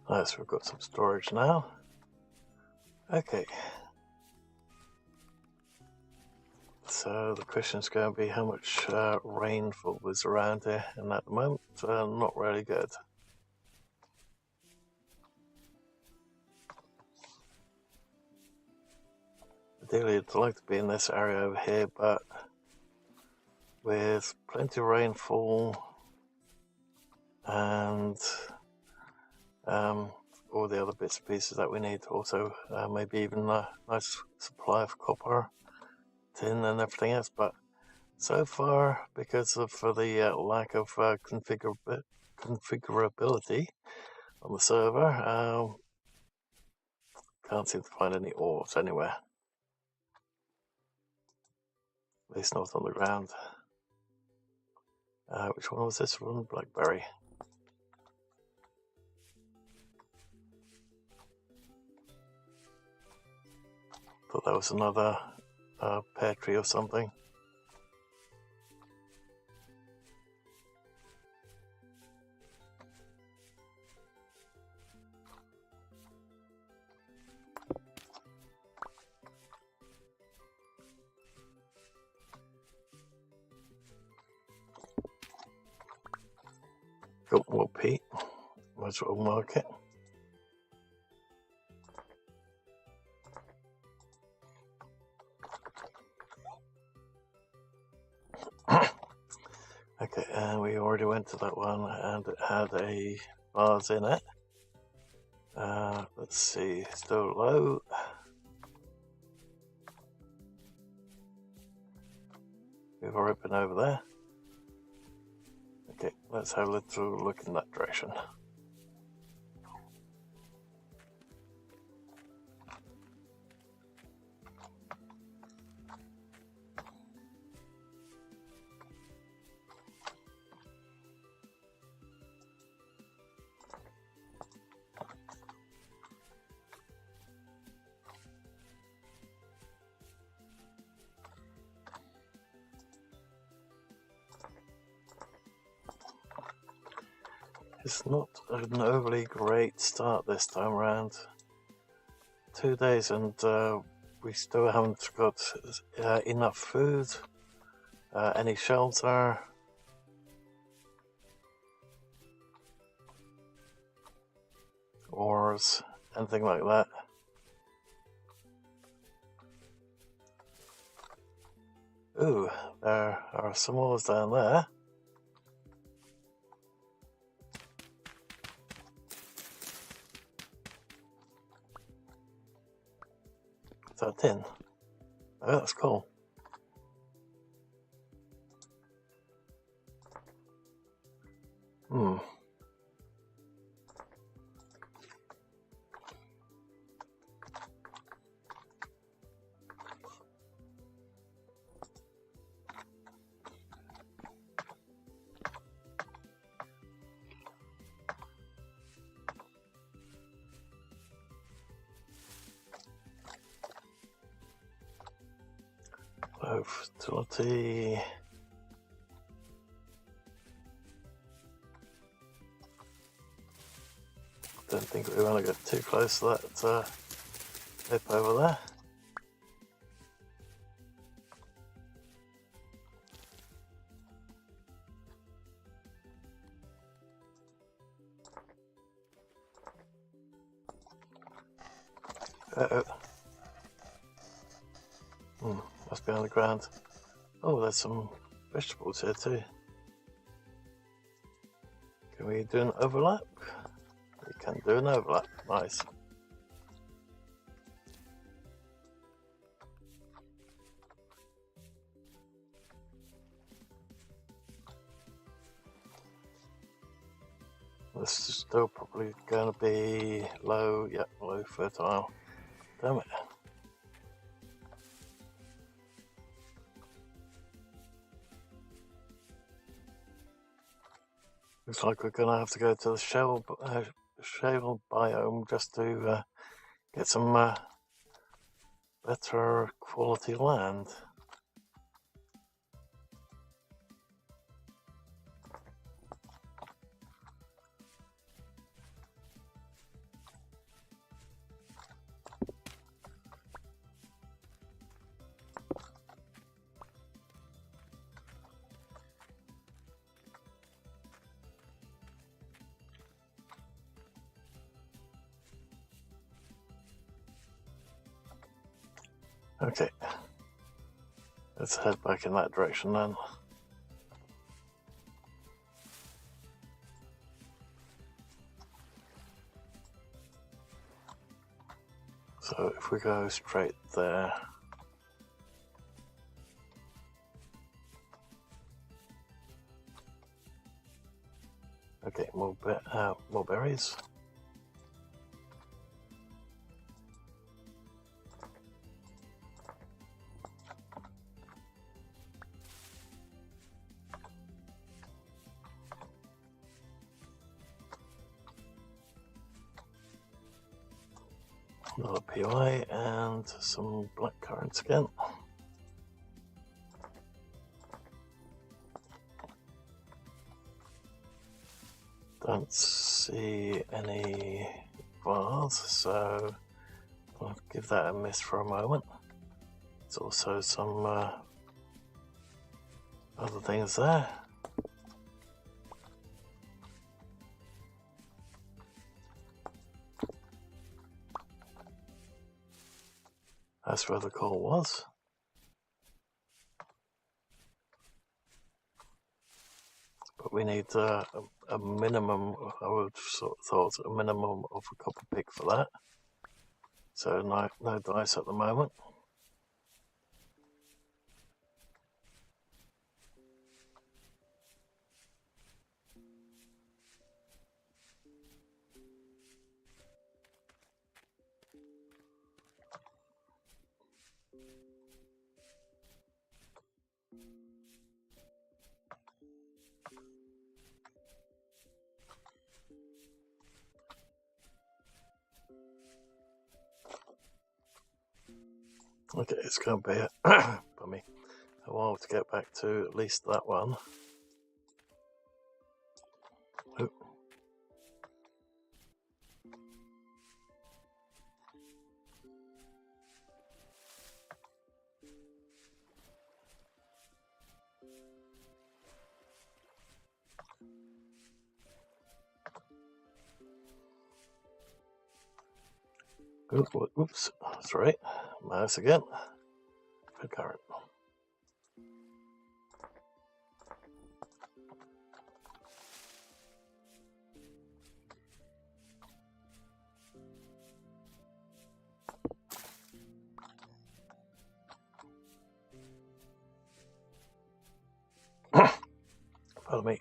Nice, we've got some storage now. Okay. So the question's going to be how much rainfall is around here, and at the moment, not really good. Ideally, I'd like to be in this area over here, but with plenty of rainfall and all the other bits and pieces that we need, also maybe even a nice supply of copper, tin and everything else, but so far, because of the lack of configurability on the server, can't seem to find any ores anywhere. At least not on the ground. Which one was this one? Blackberry. Thought that was another pear tree or something. Got more peat. Might as well mark it. Okay, and we already went to that one and it had a vase in it. Let's see, still low. We've already been over there. Okay, let's have a little look in that direction. It's not an overly great start this time around. 2 days and we still haven't got enough food, any shelter. Ores, anything like that. Ooh, there are some ores down there. Is that tin? Oh, that's cool. Hmm. Low fertility. Don't think we want to get too close to that lip over there. Must be on the ground. Oh, there's some vegetables here too. Can we do an overlap? We can do an overlap. Nice. This is still probably going to be low, yeah, low fertile. Damn it. Looks like we're going to have to go to the shale biome just to get some better quality land. Okay, let's head back in that direction then. So if we go straight there, okay, more berries. Another PI and some black currants again. Don't see any bars, so I'll give that a miss for a moment. There's also some other things there. That's where the coal was. But we need a minimum, I would have sort of thought, a minimum of a copper pick for that. So no dice at the moment. Okay, it's going to be a while to get back to at least that one. Oh, Oops, that's right. Mouse again. Good current. Follow me.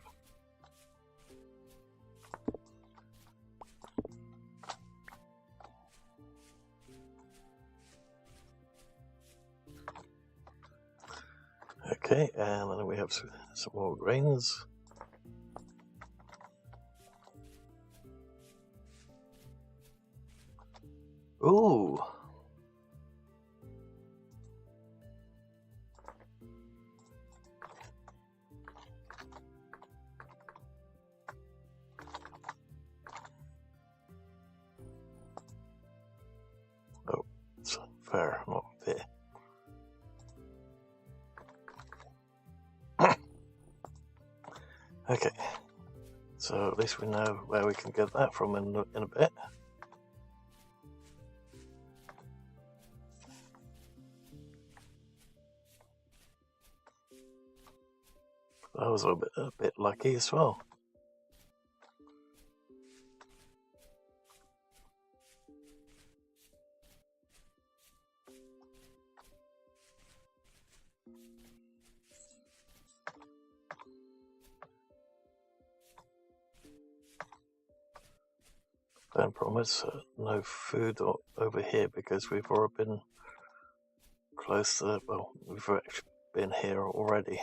Okay, and then we have some more grains. Ooh. Oh, it's fair, not fair. Okay, so at least we know where we can get that from in a bit. That was a bit lucky as well. Don't promise no food over here because we've already been close to, well, we've actually been here already.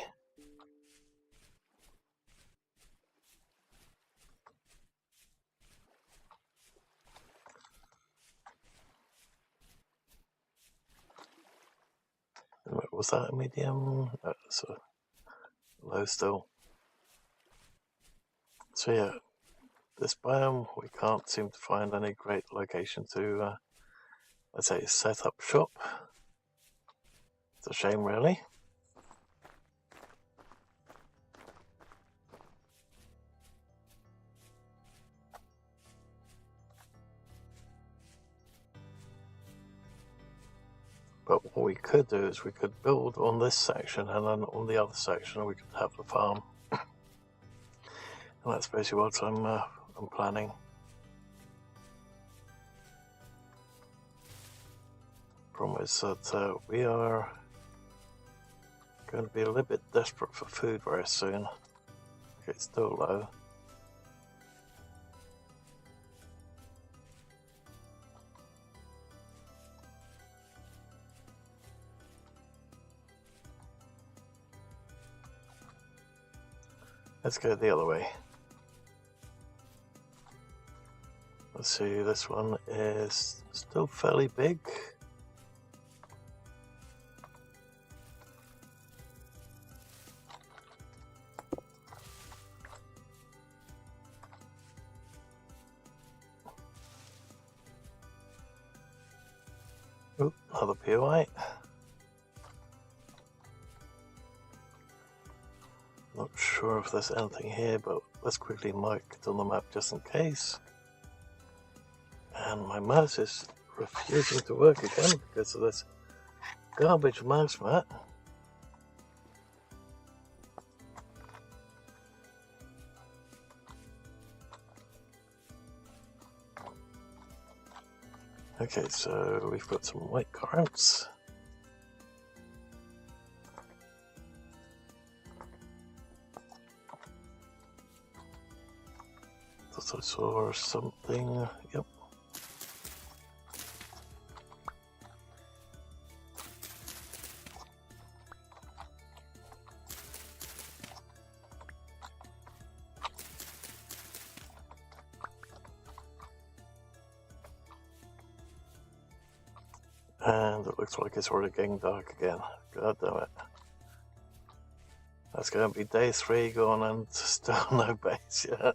Was that a medium? That's a low still. So yeah, this biome, we can't seem to find any great location to, let's say, set up shop. It's a shame, really. But what we could do is we could build on this section, and then on the other section we could have the farm. And that's basically what I'm planning. Problem is that we are going to be a little bit desperate for food very soon. Okay, it's still low. Let's go the other way. Let's see, this one is still fairly big. Oh, another POI. Not sure if there's anything here, but let's quickly mark it on the map just in case. And my mouse is refusing to work again because of this garbage mouse mat. Okay, so we've got some white currants. Thought I saw something, yep. And it looks like it's already getting dark again. God damn it. That's going to be day 3 gone and still no base yet.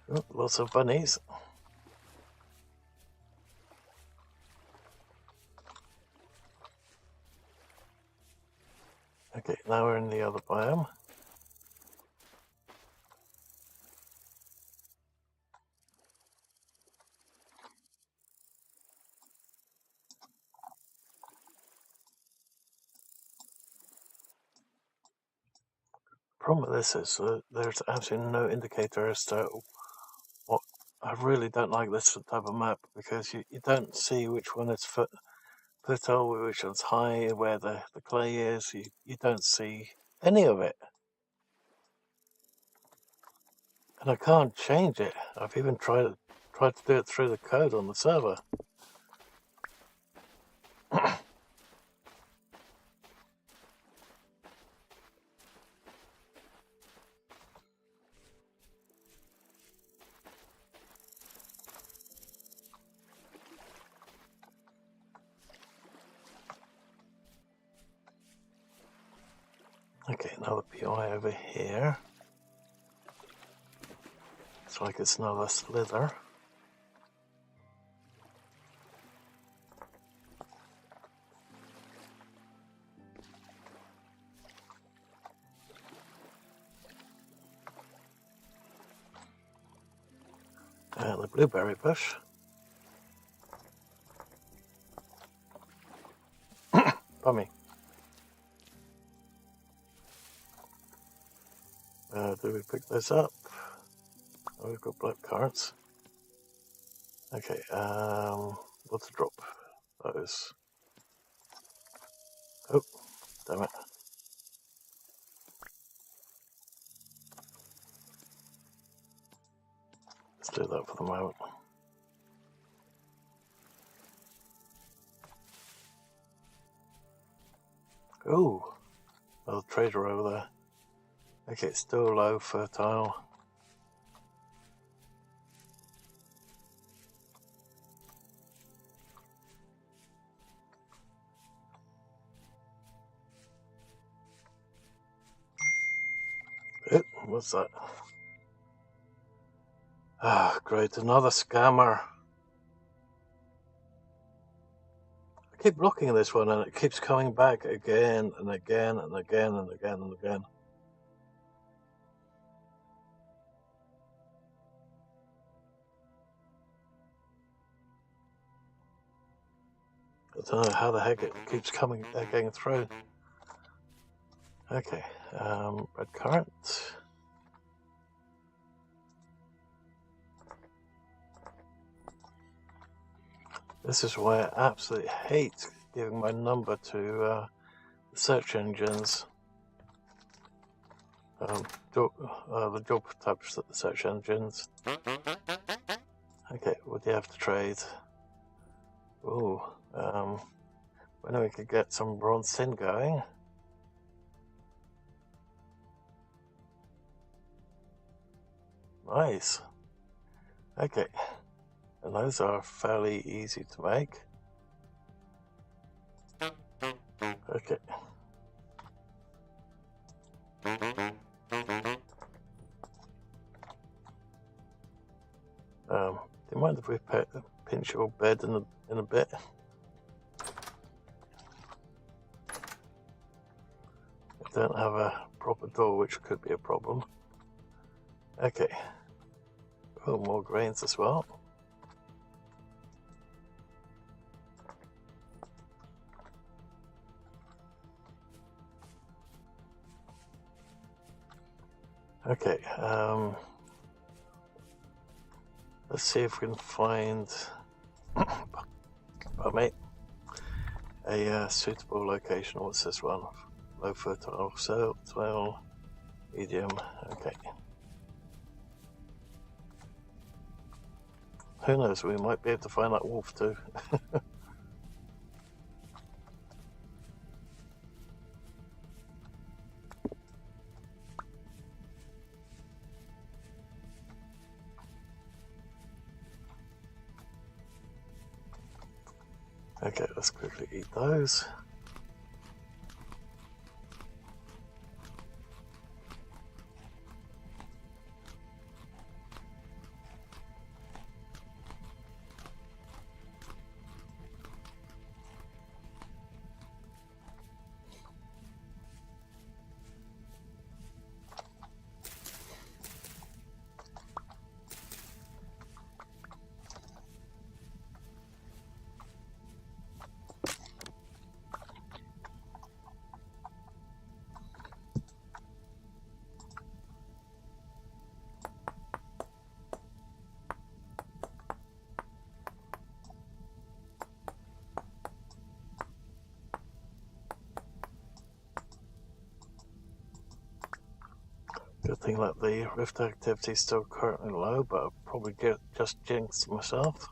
Oh, lots of bunnies. Okay, now we're in the other biome. problem with this is that there's absolutely no indicator as to what. I really don't like this type of map because you don't see which one is fertile, which one's high, where the clay is. You don't see any of it. And I can't change it. I've even tried to do it through the code on the server. Okay, another PI over here. Looks like it's another slither. And the blueberry bush. Bummy. Do we pick those up? Oh, we've got black cards. Okay, what to drop? Those. Oh, damn it. Let's do that for the moment. Oh, another trader over there. Okay, it's still low fertile. Oh, what's that? Ah, great, another scammer. I keep looking at this one and it keeps coming back again and again and again and again and again. I don't know how the heck it keeps getting through. Okay, red currant. This is why I absolutely hate giving my number to search engines. The job types of the search engines. Okay, what do you have to trade? Ooh, when we could get some bronze tin going. Nice. Okay, and those are fairly easy to make. Okay. Do you mind if we pinch your bed in a bit? I don't have a proper door, which could be a problem. Okay. Oh, more grains as well. Okay, let's see if we can find a suitable location. What's this one? Low fertile soil, medium. Okay. Who knows? We might be able to find that wolf too. Okay, let's quickly eat those. Good thing that the rift activity is still currently low, but I'll probably just jinxed myself.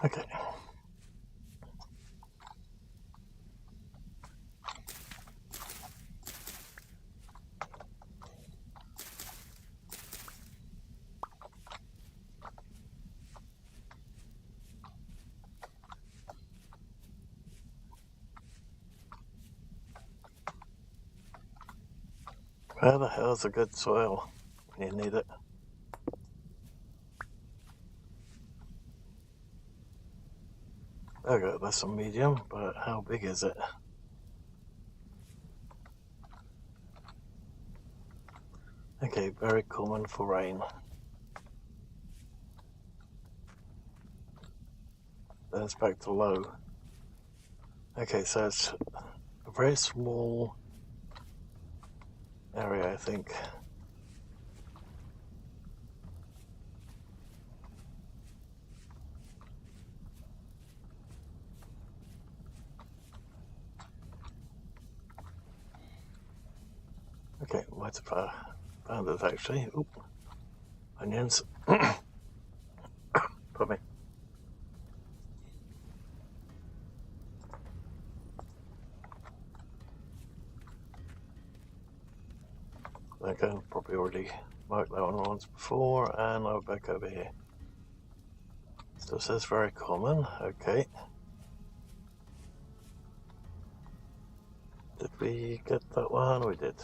Okay. Where the hell's a good soil when you need it? Okay, that's a medium, but how big is it? Okay, very common for rain. Then it's back to low. Okay, so it's a very small area, I think. Okay, might have found it actually. Oop. Onions. Pardon me. Okay, probably already marked that one once before, and I'm back over here. Still says very common. Okay. Did we get that one? We did.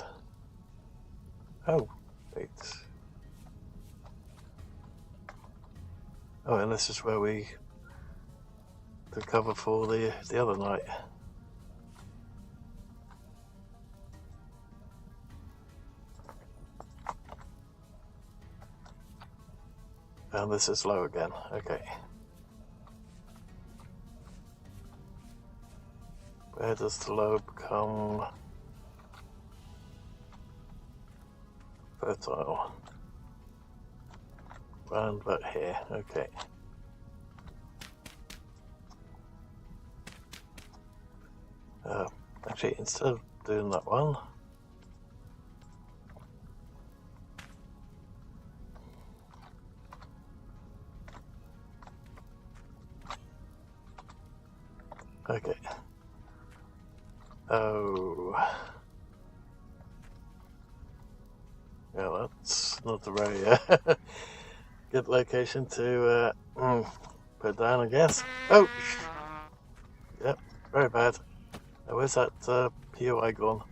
Oh, wait. Oh, and this is where we took cover for the other night. And this is low again. Okay. Where does the low become fertile? Round about here. Okay. Actually, instead of doing that one, okay. Oh, yeah, that's not a very good location to put down, I guess. Oh, yep, very bad. Now, where's that POI gone?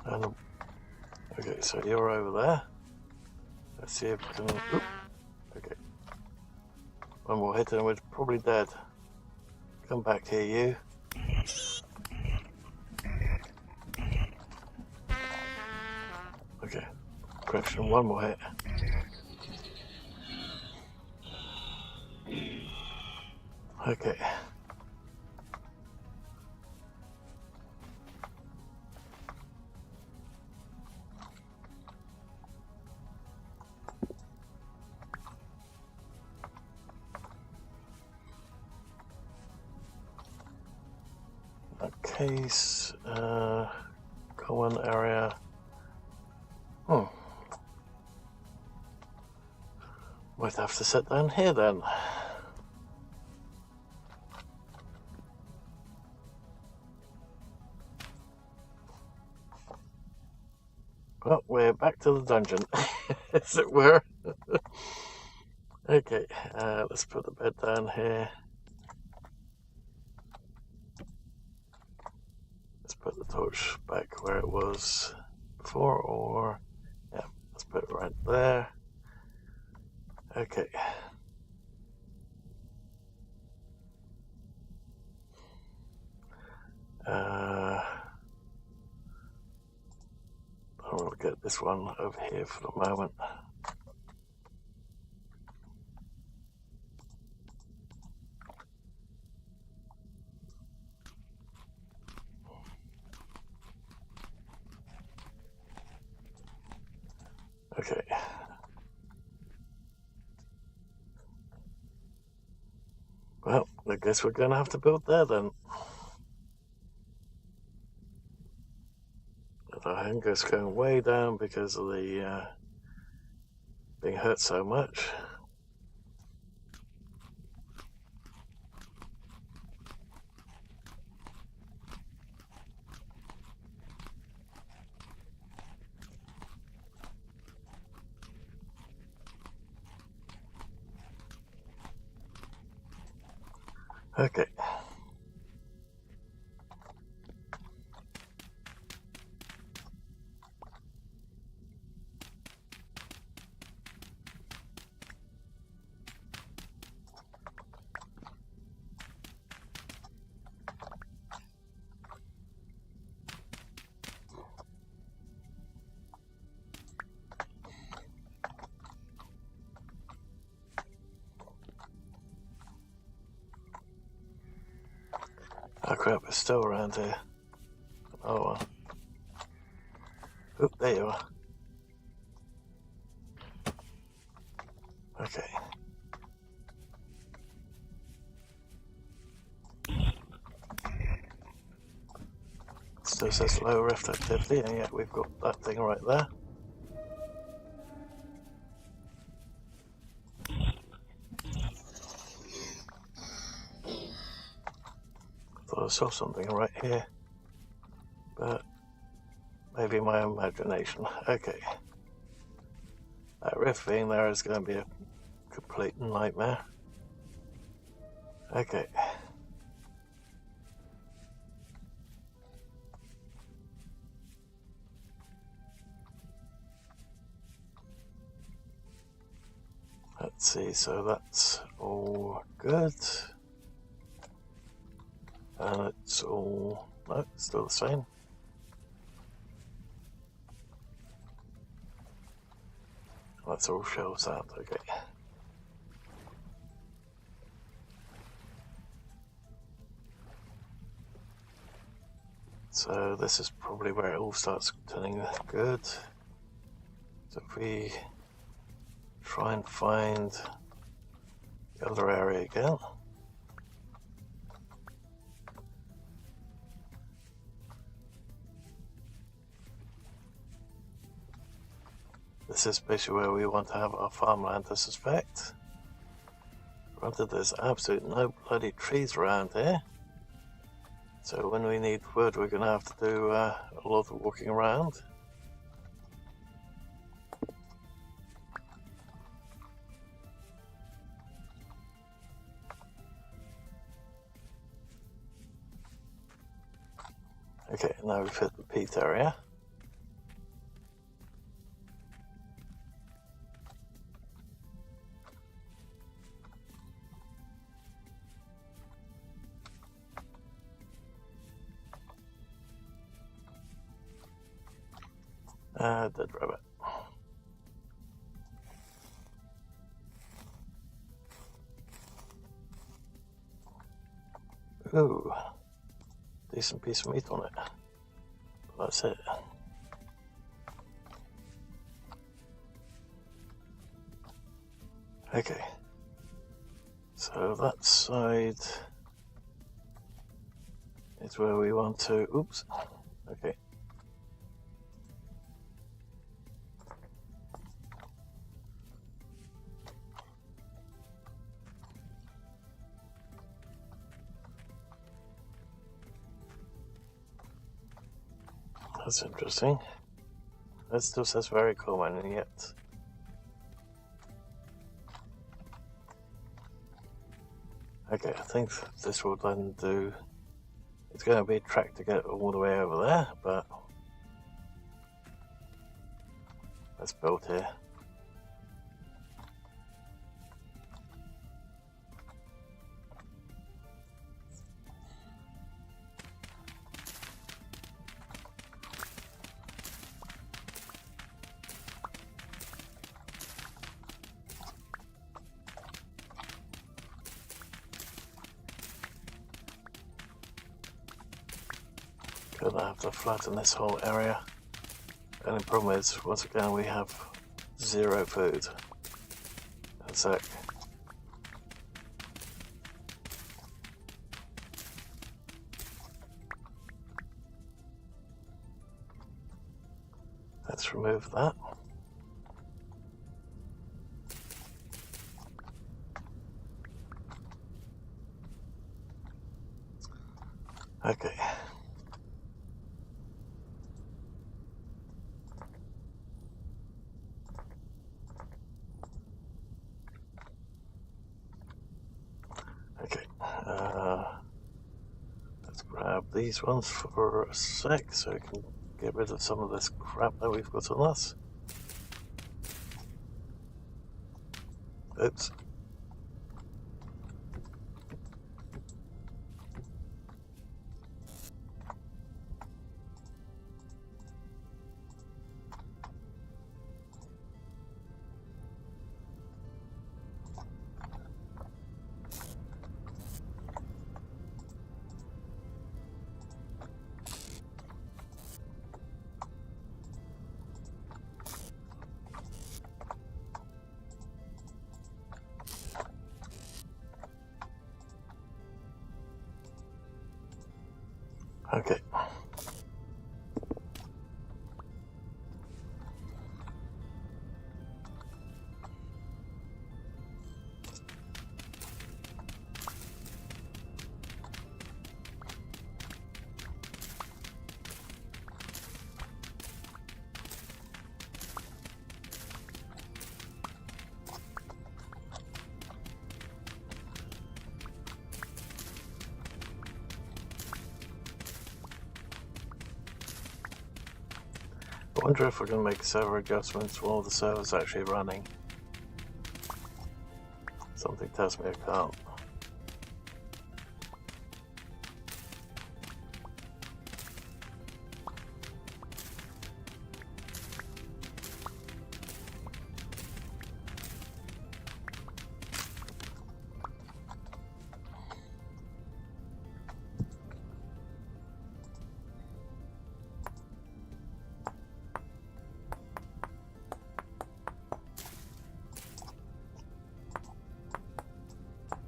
And, okay, so you're over there. Let's see if we can. Oop, okay. One more hit and we're probably dead. Come back here, you. Okay. Correction, one more hit. Okay. Case, common area. Might have to sit down here then. Well, we're back to the dungeon, as it were. Okay, let's put the bed down here. Let's put the torch back where it was before, or yeah, let's put it right there. Okay. We'll get this one over here for the moment. Okay. Well, I guess we're going to have to build there then. The hunger's going way down because of the being hurt so much. Okay. Oh crap, it's still around here. Oh well. Oop, there you are. Okay. Still says low rift activity, and yet we've got that thing right there. Thought I saw something right here, but maybe my imagination. Okay. That rift being there is going to be a complete nightmare. Okay. Let's see, so that's all good. And it's all, no, it's still the same. That's all shell sound, okay. So this is probably where it all starts turning good. So if we try and find the other area again. This is basically where we want to have our farmland, I suspect. Granted, there's absolutely no bloody trees around here. So when we need wood, we're going to have to do a lot of walking around. Okay, now we've hit the peat area. Dead rabbit. Ooh, decent piece of meat on it. But that's it. Okay, so that side is where we want to, oops, okay. That's interesting. That still says very common, and yet. Okay, I think this will then do. It's going to be a track to get all the way over there, but let's build here. Gonna have to flatten this whole area. And the problem is, once again, we have 0 food. A sec. Let's remove that. Okay. Okay. Let's grab these ones for a sec so we can get rid of some of this crap that we've got on us. Oops. Okay. I wonder if we're going to make server adjustments while the server's actually running. Something tells me I can't.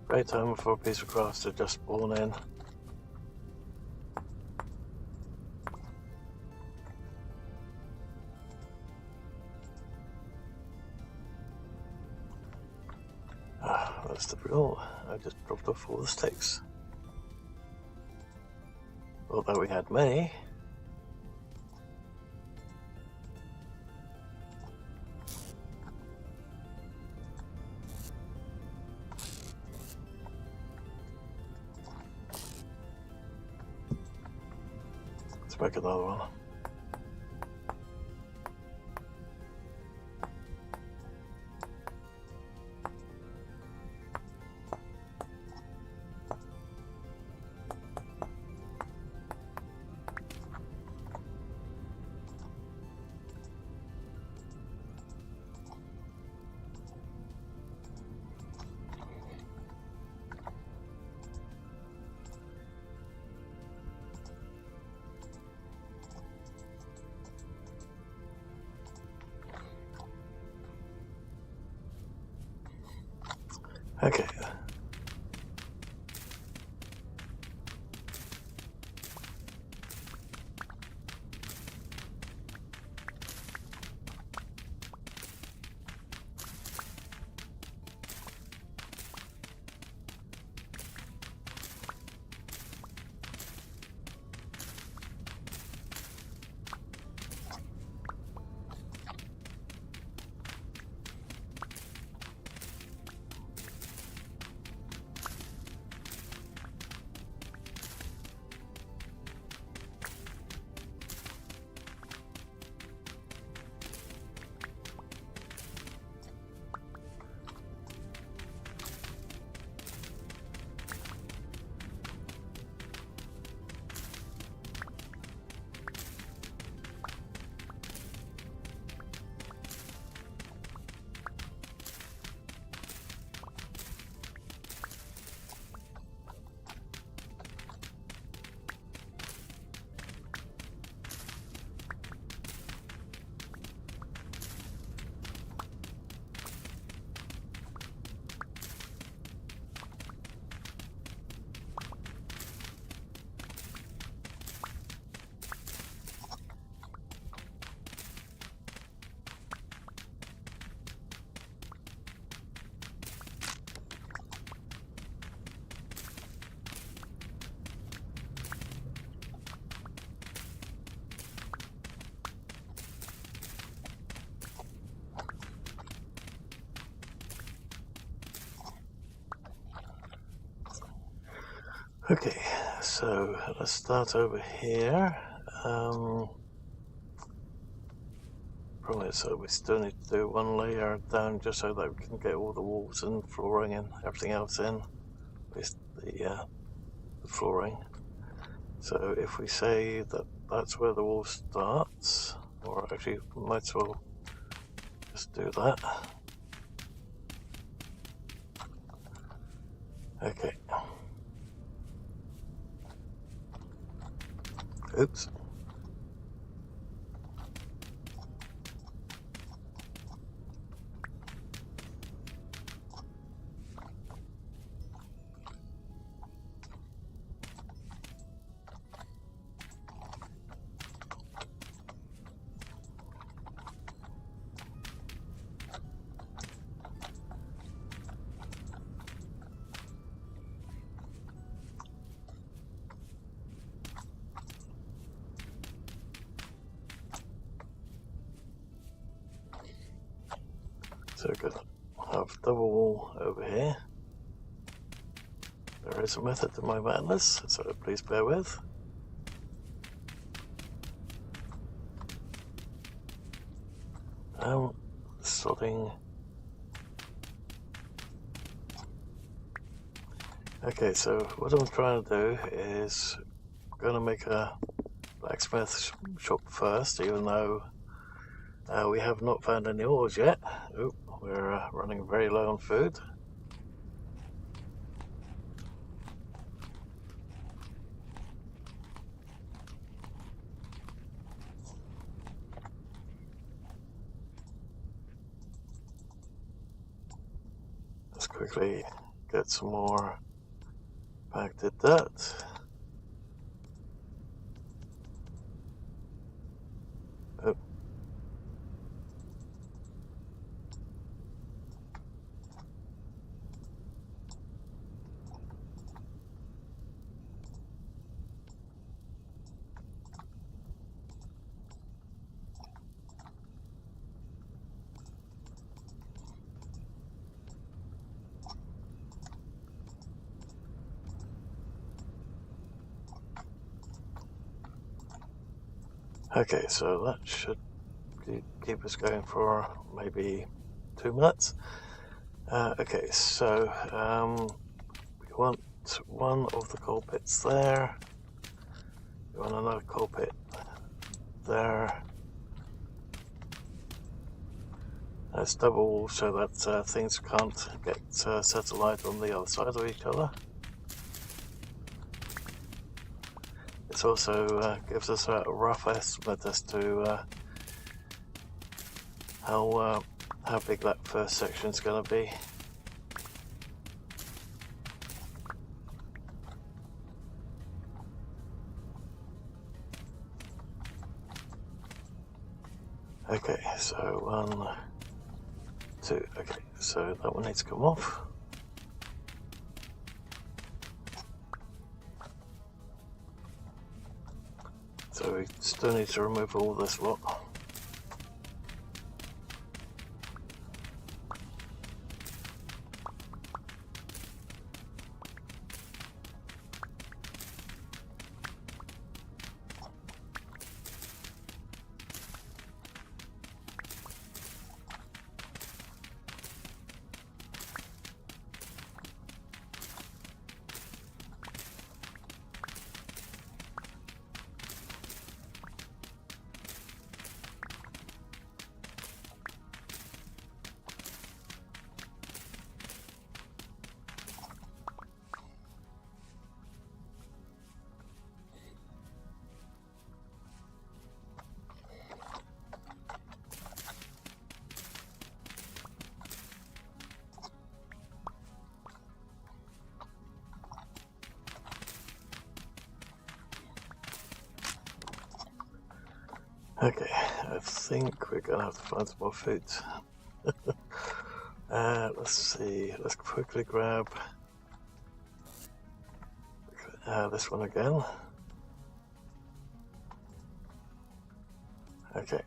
Great time for a piece of grass to just spawn in. That's typical. I just dropped off all the sticks. Although we had many. Let's make another one. Okay. Okay, so let's start over here. Probably so we still need to do one layer down just so that we can get all the walls and flooring and everything else in with the flooring. So if we say that that's where the wall starts, or actually we might as well just do that. Okay. Oops. So we're going to have double wall over here. There is a method to my madness, so please bear with. Sorting. Okay, so what I'm trying to do is I'm going to make a blacksmith shop first, even though we have not found any ores yet. Oh, we're running very low on food. Let's quickly get some more packed dirt. Oh. Okay, so that should keep us going for maybe 2 minutes. Okay, so we want one of the coal pits there. We want another coal pit there. That's double so that things can't get satellite on the other side of each other. This also gives us a rough estimate as to how big that first section is going to be. Okay, so 1, 2. Okay, so that one needs to come off. So we still need to remove all this lot. Okay, I think we're gonna have to find some more food. Let's see, let's quickly grab this one again. Okay.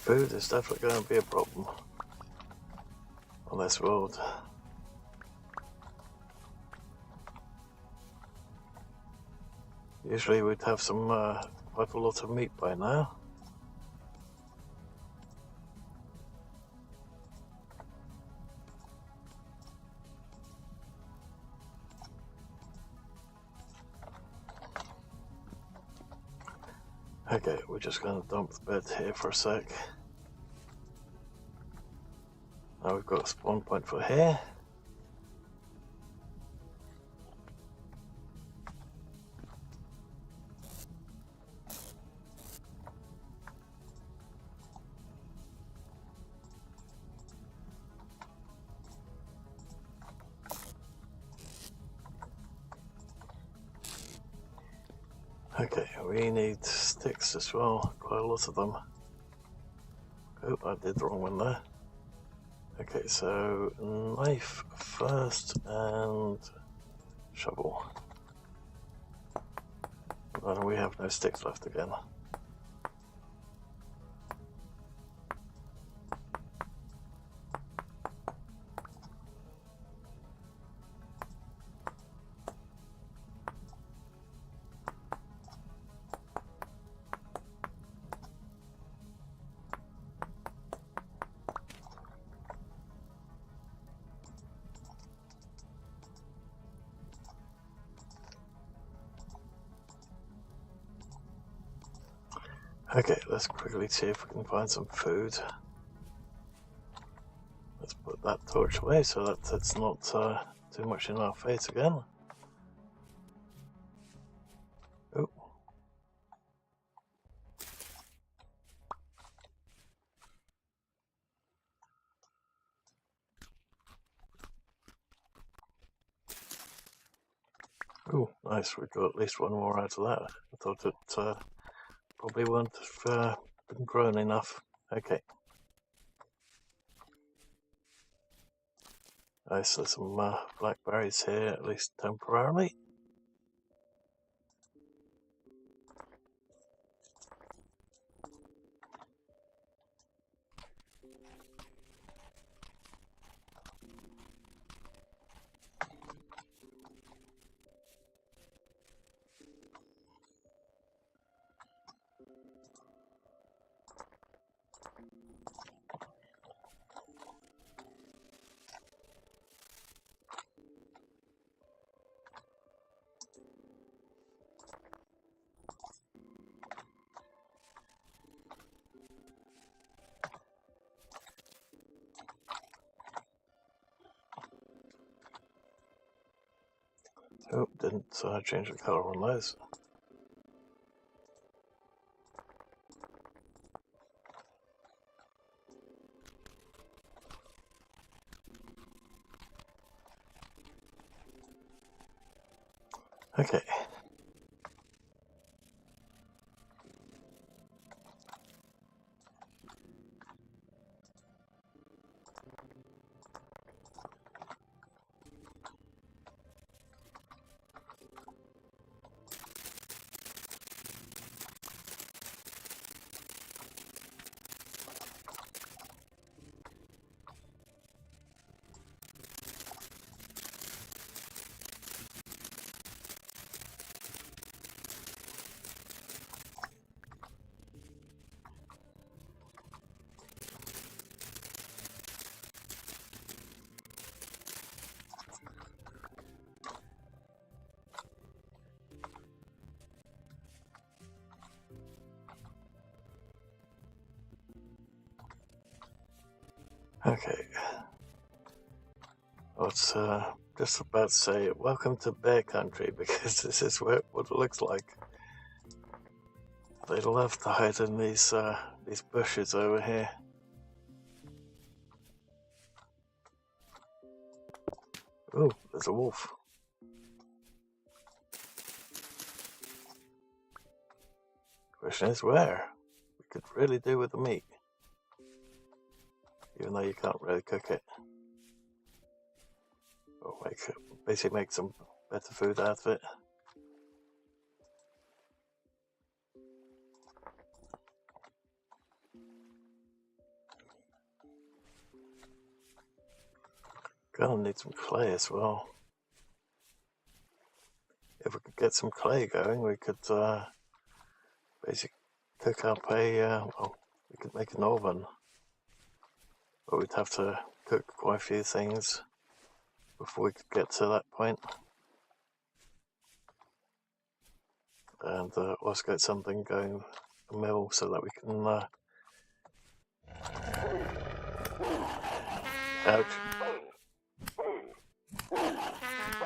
food is definitely going to be a problem on this road. Usually we'd have some quite a lot of meat by now. Okay, we're just going to dump the bed here for a sec. Now we've got a spawn point for here. Okay, we need sticks as well, quite a lot of them. Oh, I did the wrong one there. Okay, so knife first and shovel. And we have no sticks left again. Okay, let's quickly see if we can find some food. Let's put that torch away so that it's not too much in our face again. Oh. Oh, nice, we got at least one more out of that. I thought it probably wouldn't have been grown enough. Okay. Nice, there's some blackberries here, at least temporarily. Oh, didn't change the color on those. Okay. Okay. I was just about to say, welcome to bear country, because this is what it looks like. They love to hide in these bushes over here. Ooh, there's a wolf. Question is where? We could really do with the meat. Even though you can't really cook it. Or basically make some better food out of it. Gonna need some clay as well. If we could get some clay going, we could basically cook up a, well, we could make an oven. But we'd have to cook quite a few things before we could get to that point. And also get something going the mill so that we can ouch.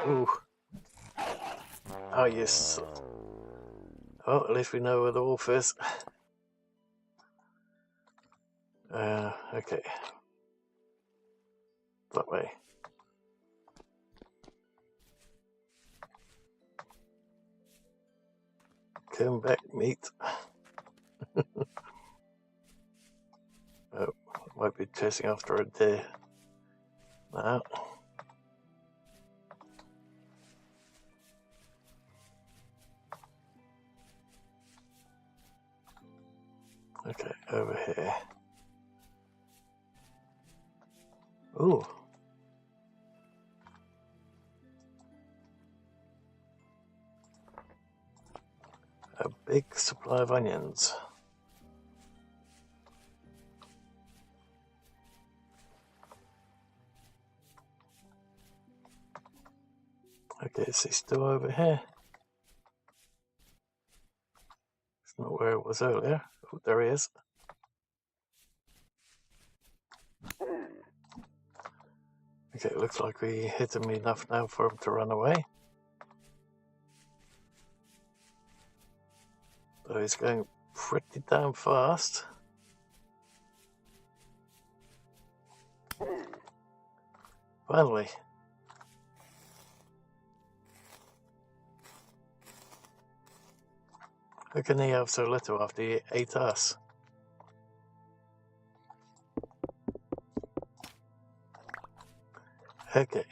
Ooh. Oh yes. Oh, at least we know where the wolf is. Okay. That way. Come back, meat. Oh, might be chasing after a deer now. Okay, over here. Ooh. A big supply of onions. Okay, is he still over here? It's not where it was earlier. Oh, there he is. Okay, it looks like we hit him enough now for him to run away. But he's going pretty damn fast. Finally. How can he have so little after he ate us? Okay.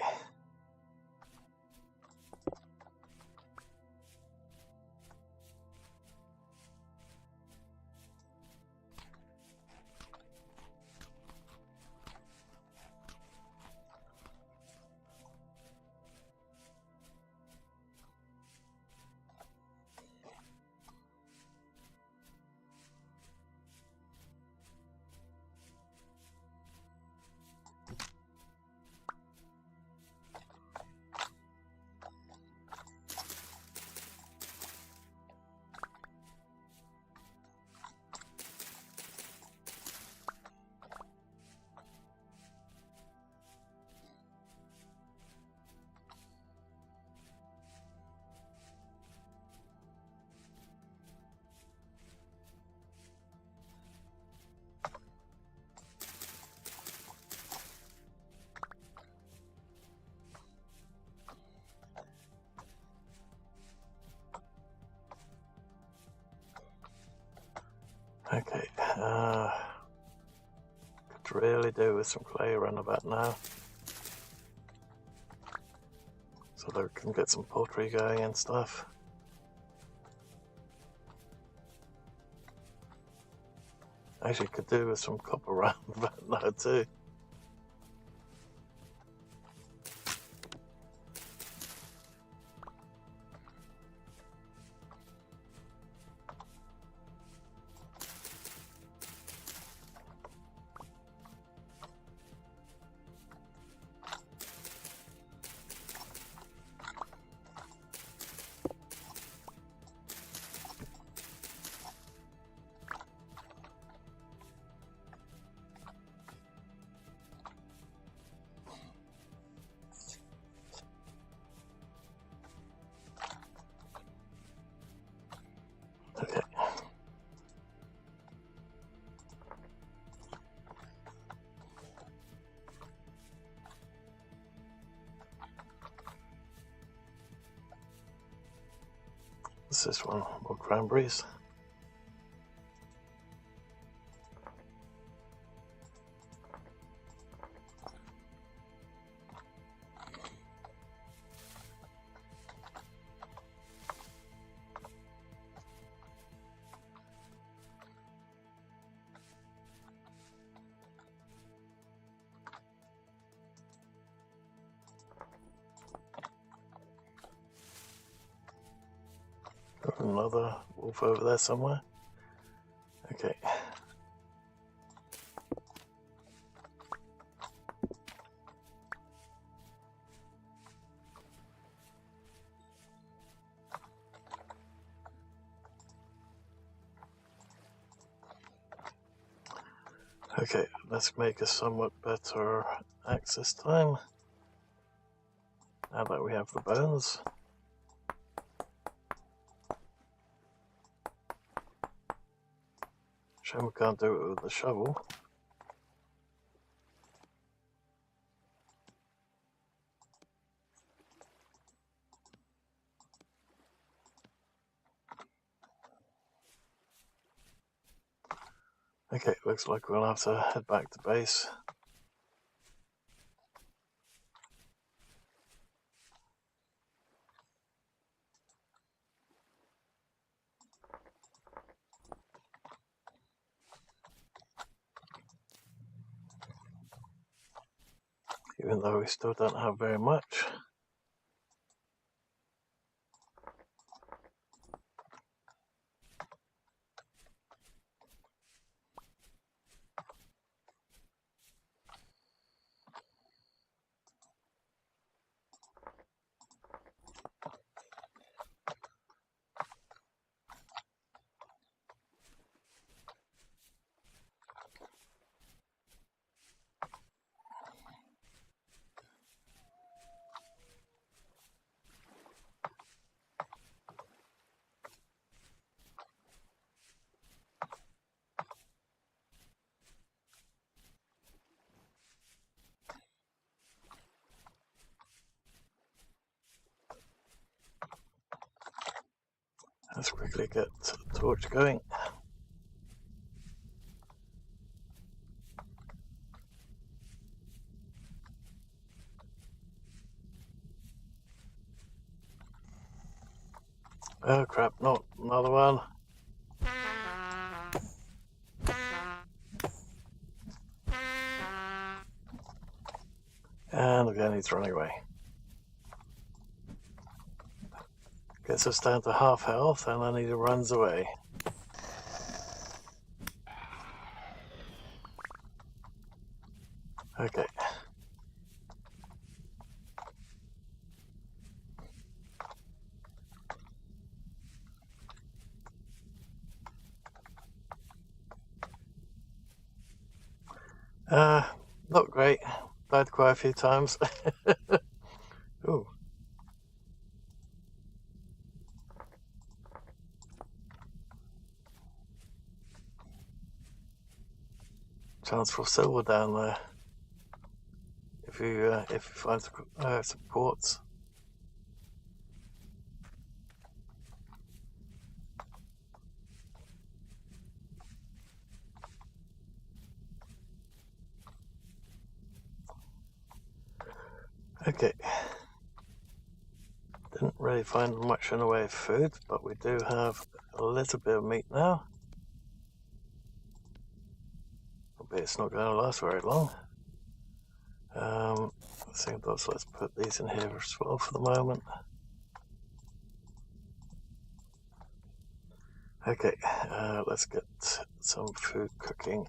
Okay, could really do with some clay around about now. So that we can get some poultry going and stuff. Actually could do with some copper around about now too. Okay. What's this one? More cranberries. Another wolf over there somewhere. Okay. Okay, let's make a somewhat better access time. Now that we have the bones. Shame we can't do it with the shovel. Okay, looks like we'll have to head back to base. Even though we still don't have very much. Let's quickly get the torch going. Oh crap, not another one. And again he's running away. Gets us down to half health and then he runs away. Okay. Not great. Died quite a few times. Ooh. Chance for silver down there. If you find some quartz. Okay. Didn't really find much in the way of food, but we do have a little bit of meat now. Albeit it's not going to last very long. Let's put these in here as well for the moment. Okay, let's get some food cooking.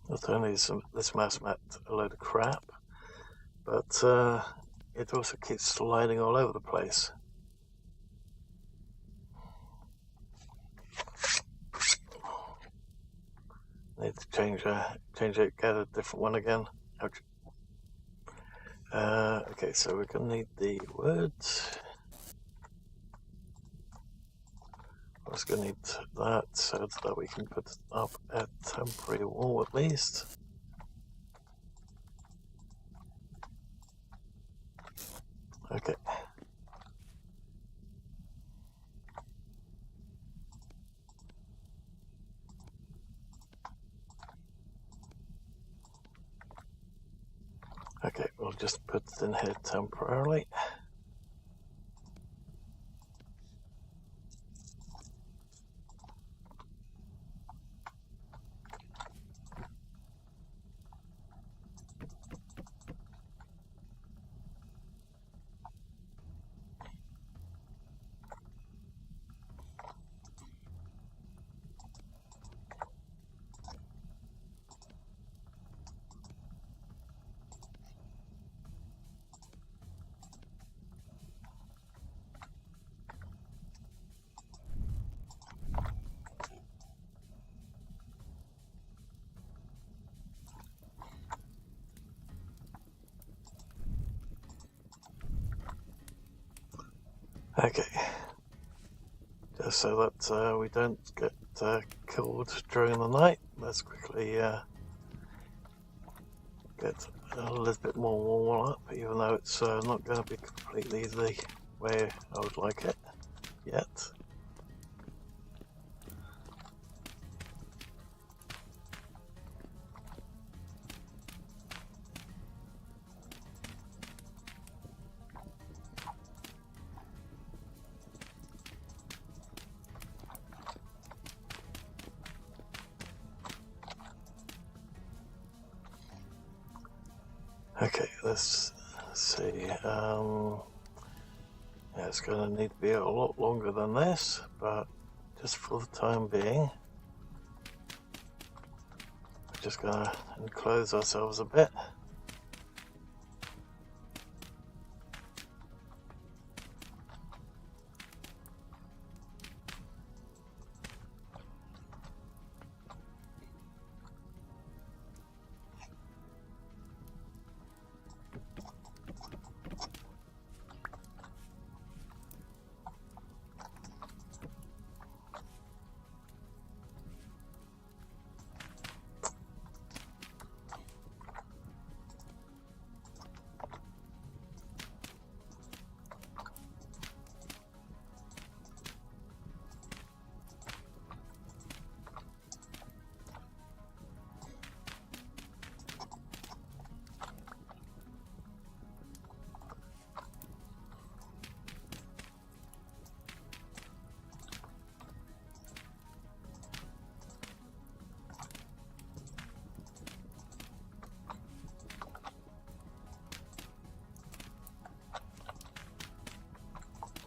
Not only is this mouse mat a load of crap, but it also keeps sliding all over the place. Need to change it, get a different one again. Ouch. Okay, so we're gonna need the wood. I was gonna need that so that we can put up a temporary wall at least. Okay. Okay, we'll just put it in here temporarily. Okay, just so that we don't get killed during the night, let's quickly get a little bit more warm up, even though it's not going to be completely the way I would like it yet. Okay, let's see. Yeah, it's going to need to be a lot longer than this, but just for the time being, we're just going to enclose ourselves a bit.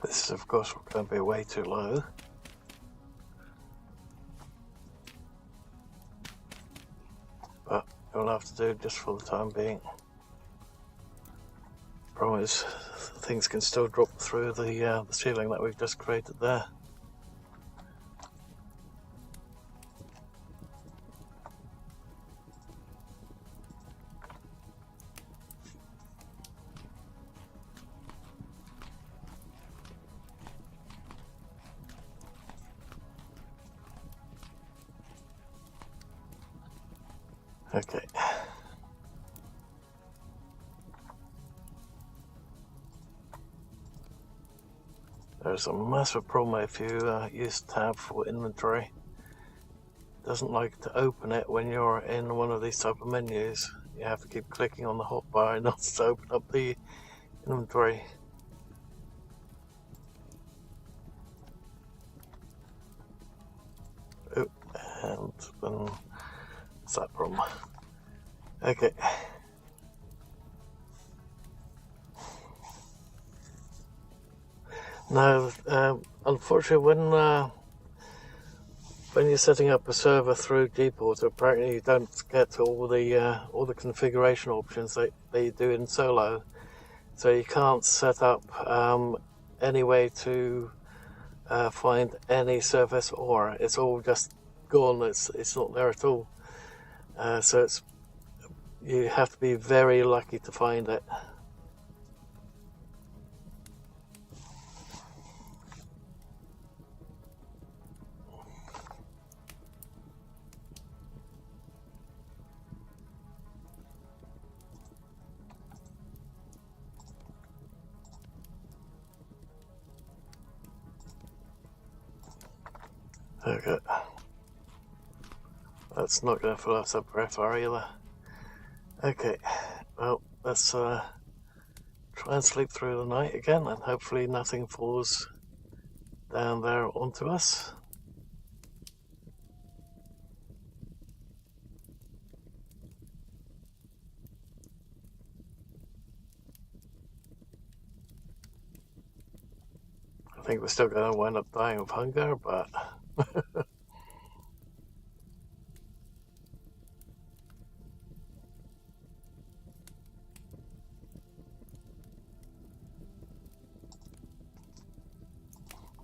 This is, of course, going to be way too low. But it'll have to do just for the time being. Problem is, things can still drop through the ceiling that we've just created there. Okay. There's a massive problem if you use tab for inventory. It doesn't like to open it when you're in one of these type of menus. You have to keep clicking on the hotbar in order to open up the inventory. Oh, and then it's that problem. Okay. Now, unfortunately, when you're setting up a server through gPorter, apparently you don't get all the configuration options that you do in Solo. So you can't set up any way to find any surface ore. It's all just gone. It's not there at all. So you have to be very lucky to find it. Okay. That's not going to fill us up very far either. Okay, well, let's try and sleep through the night again, and hopefully nothing falls down there onto us. I think we're still going to wind up dying of hunger, but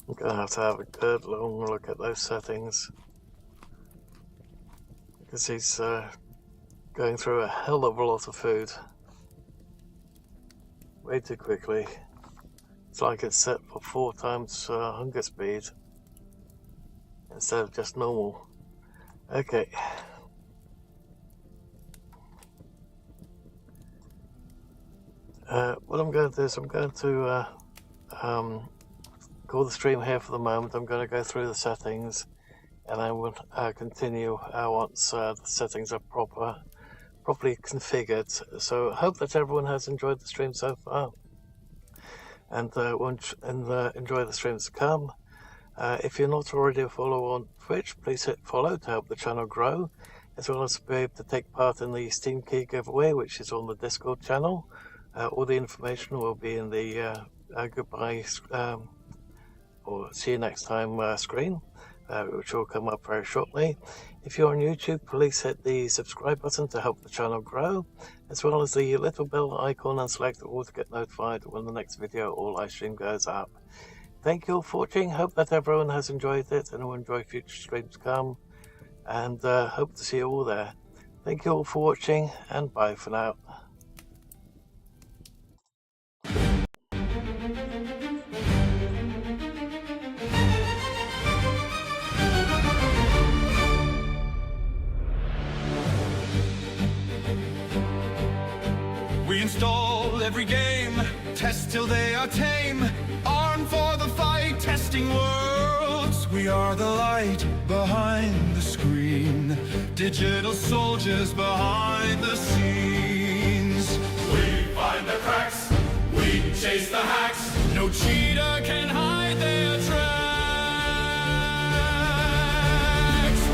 I'm going to have a good long look at those settings, because he's going through a hell of a lot of food way too quickly. It's like it's set for 4 times hunger speed instead of just normal. Okay. What I'm going to do is I'm going to call the stream here for the moment. I'm going to go through the settings, and I will continue once the settings are properly configured. So I hope that everyone has enjoyed the stream so far, and enjoy the streams to come. If you're not already a follower on Twitch, please hit follow to help the channel grow, as well as be able to take part in the Steam Key giveaway, which is on the Discord channel. All the information will be in the goodbye or see you next time screen, which will come up very shortly. If you're on YouTube, please hit the subscribe button to help the channel grow, as well as the little bell icon, and select all to get notified when the next video or live stream goes up. Thank you all for watching. Hope that everyone has enjoyed it and will enjoy future streams to come, and hope to see you all there. Thank you all for watching, and bye for now. We install every game, test till they are tame. Armed for the fight, testing worlds. We are the light behind the screen, digital soldiers behind the scenes. We find the cracks, we chase the hacks. No cheater can hide their tracks.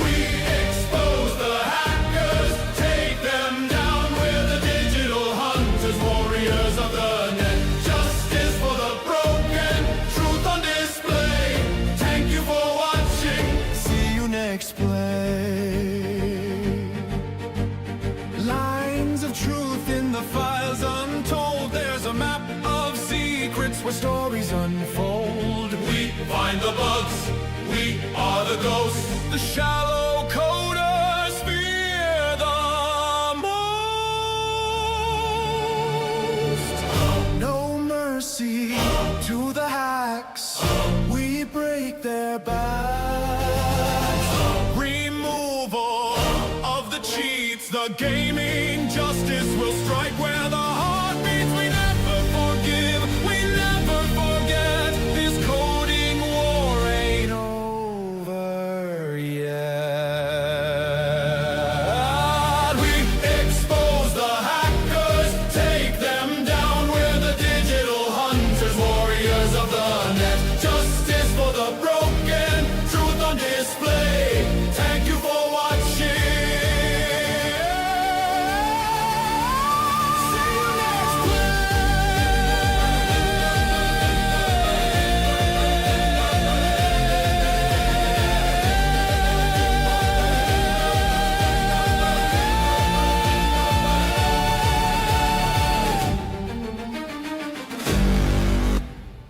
We expose the hackers, take them down. We're the digital hunters, warriors of the net. Justice for the broken, truth on display. Thank you for watching, see you next play. Lines of truth in the files untold. There's a map of secrets where stories unfold. We find the bugs, we are the ghosts. The shallow coders fear the most. No mercy to the hacks, we break their backs. Removal of the cheats, the gaming justice will strike where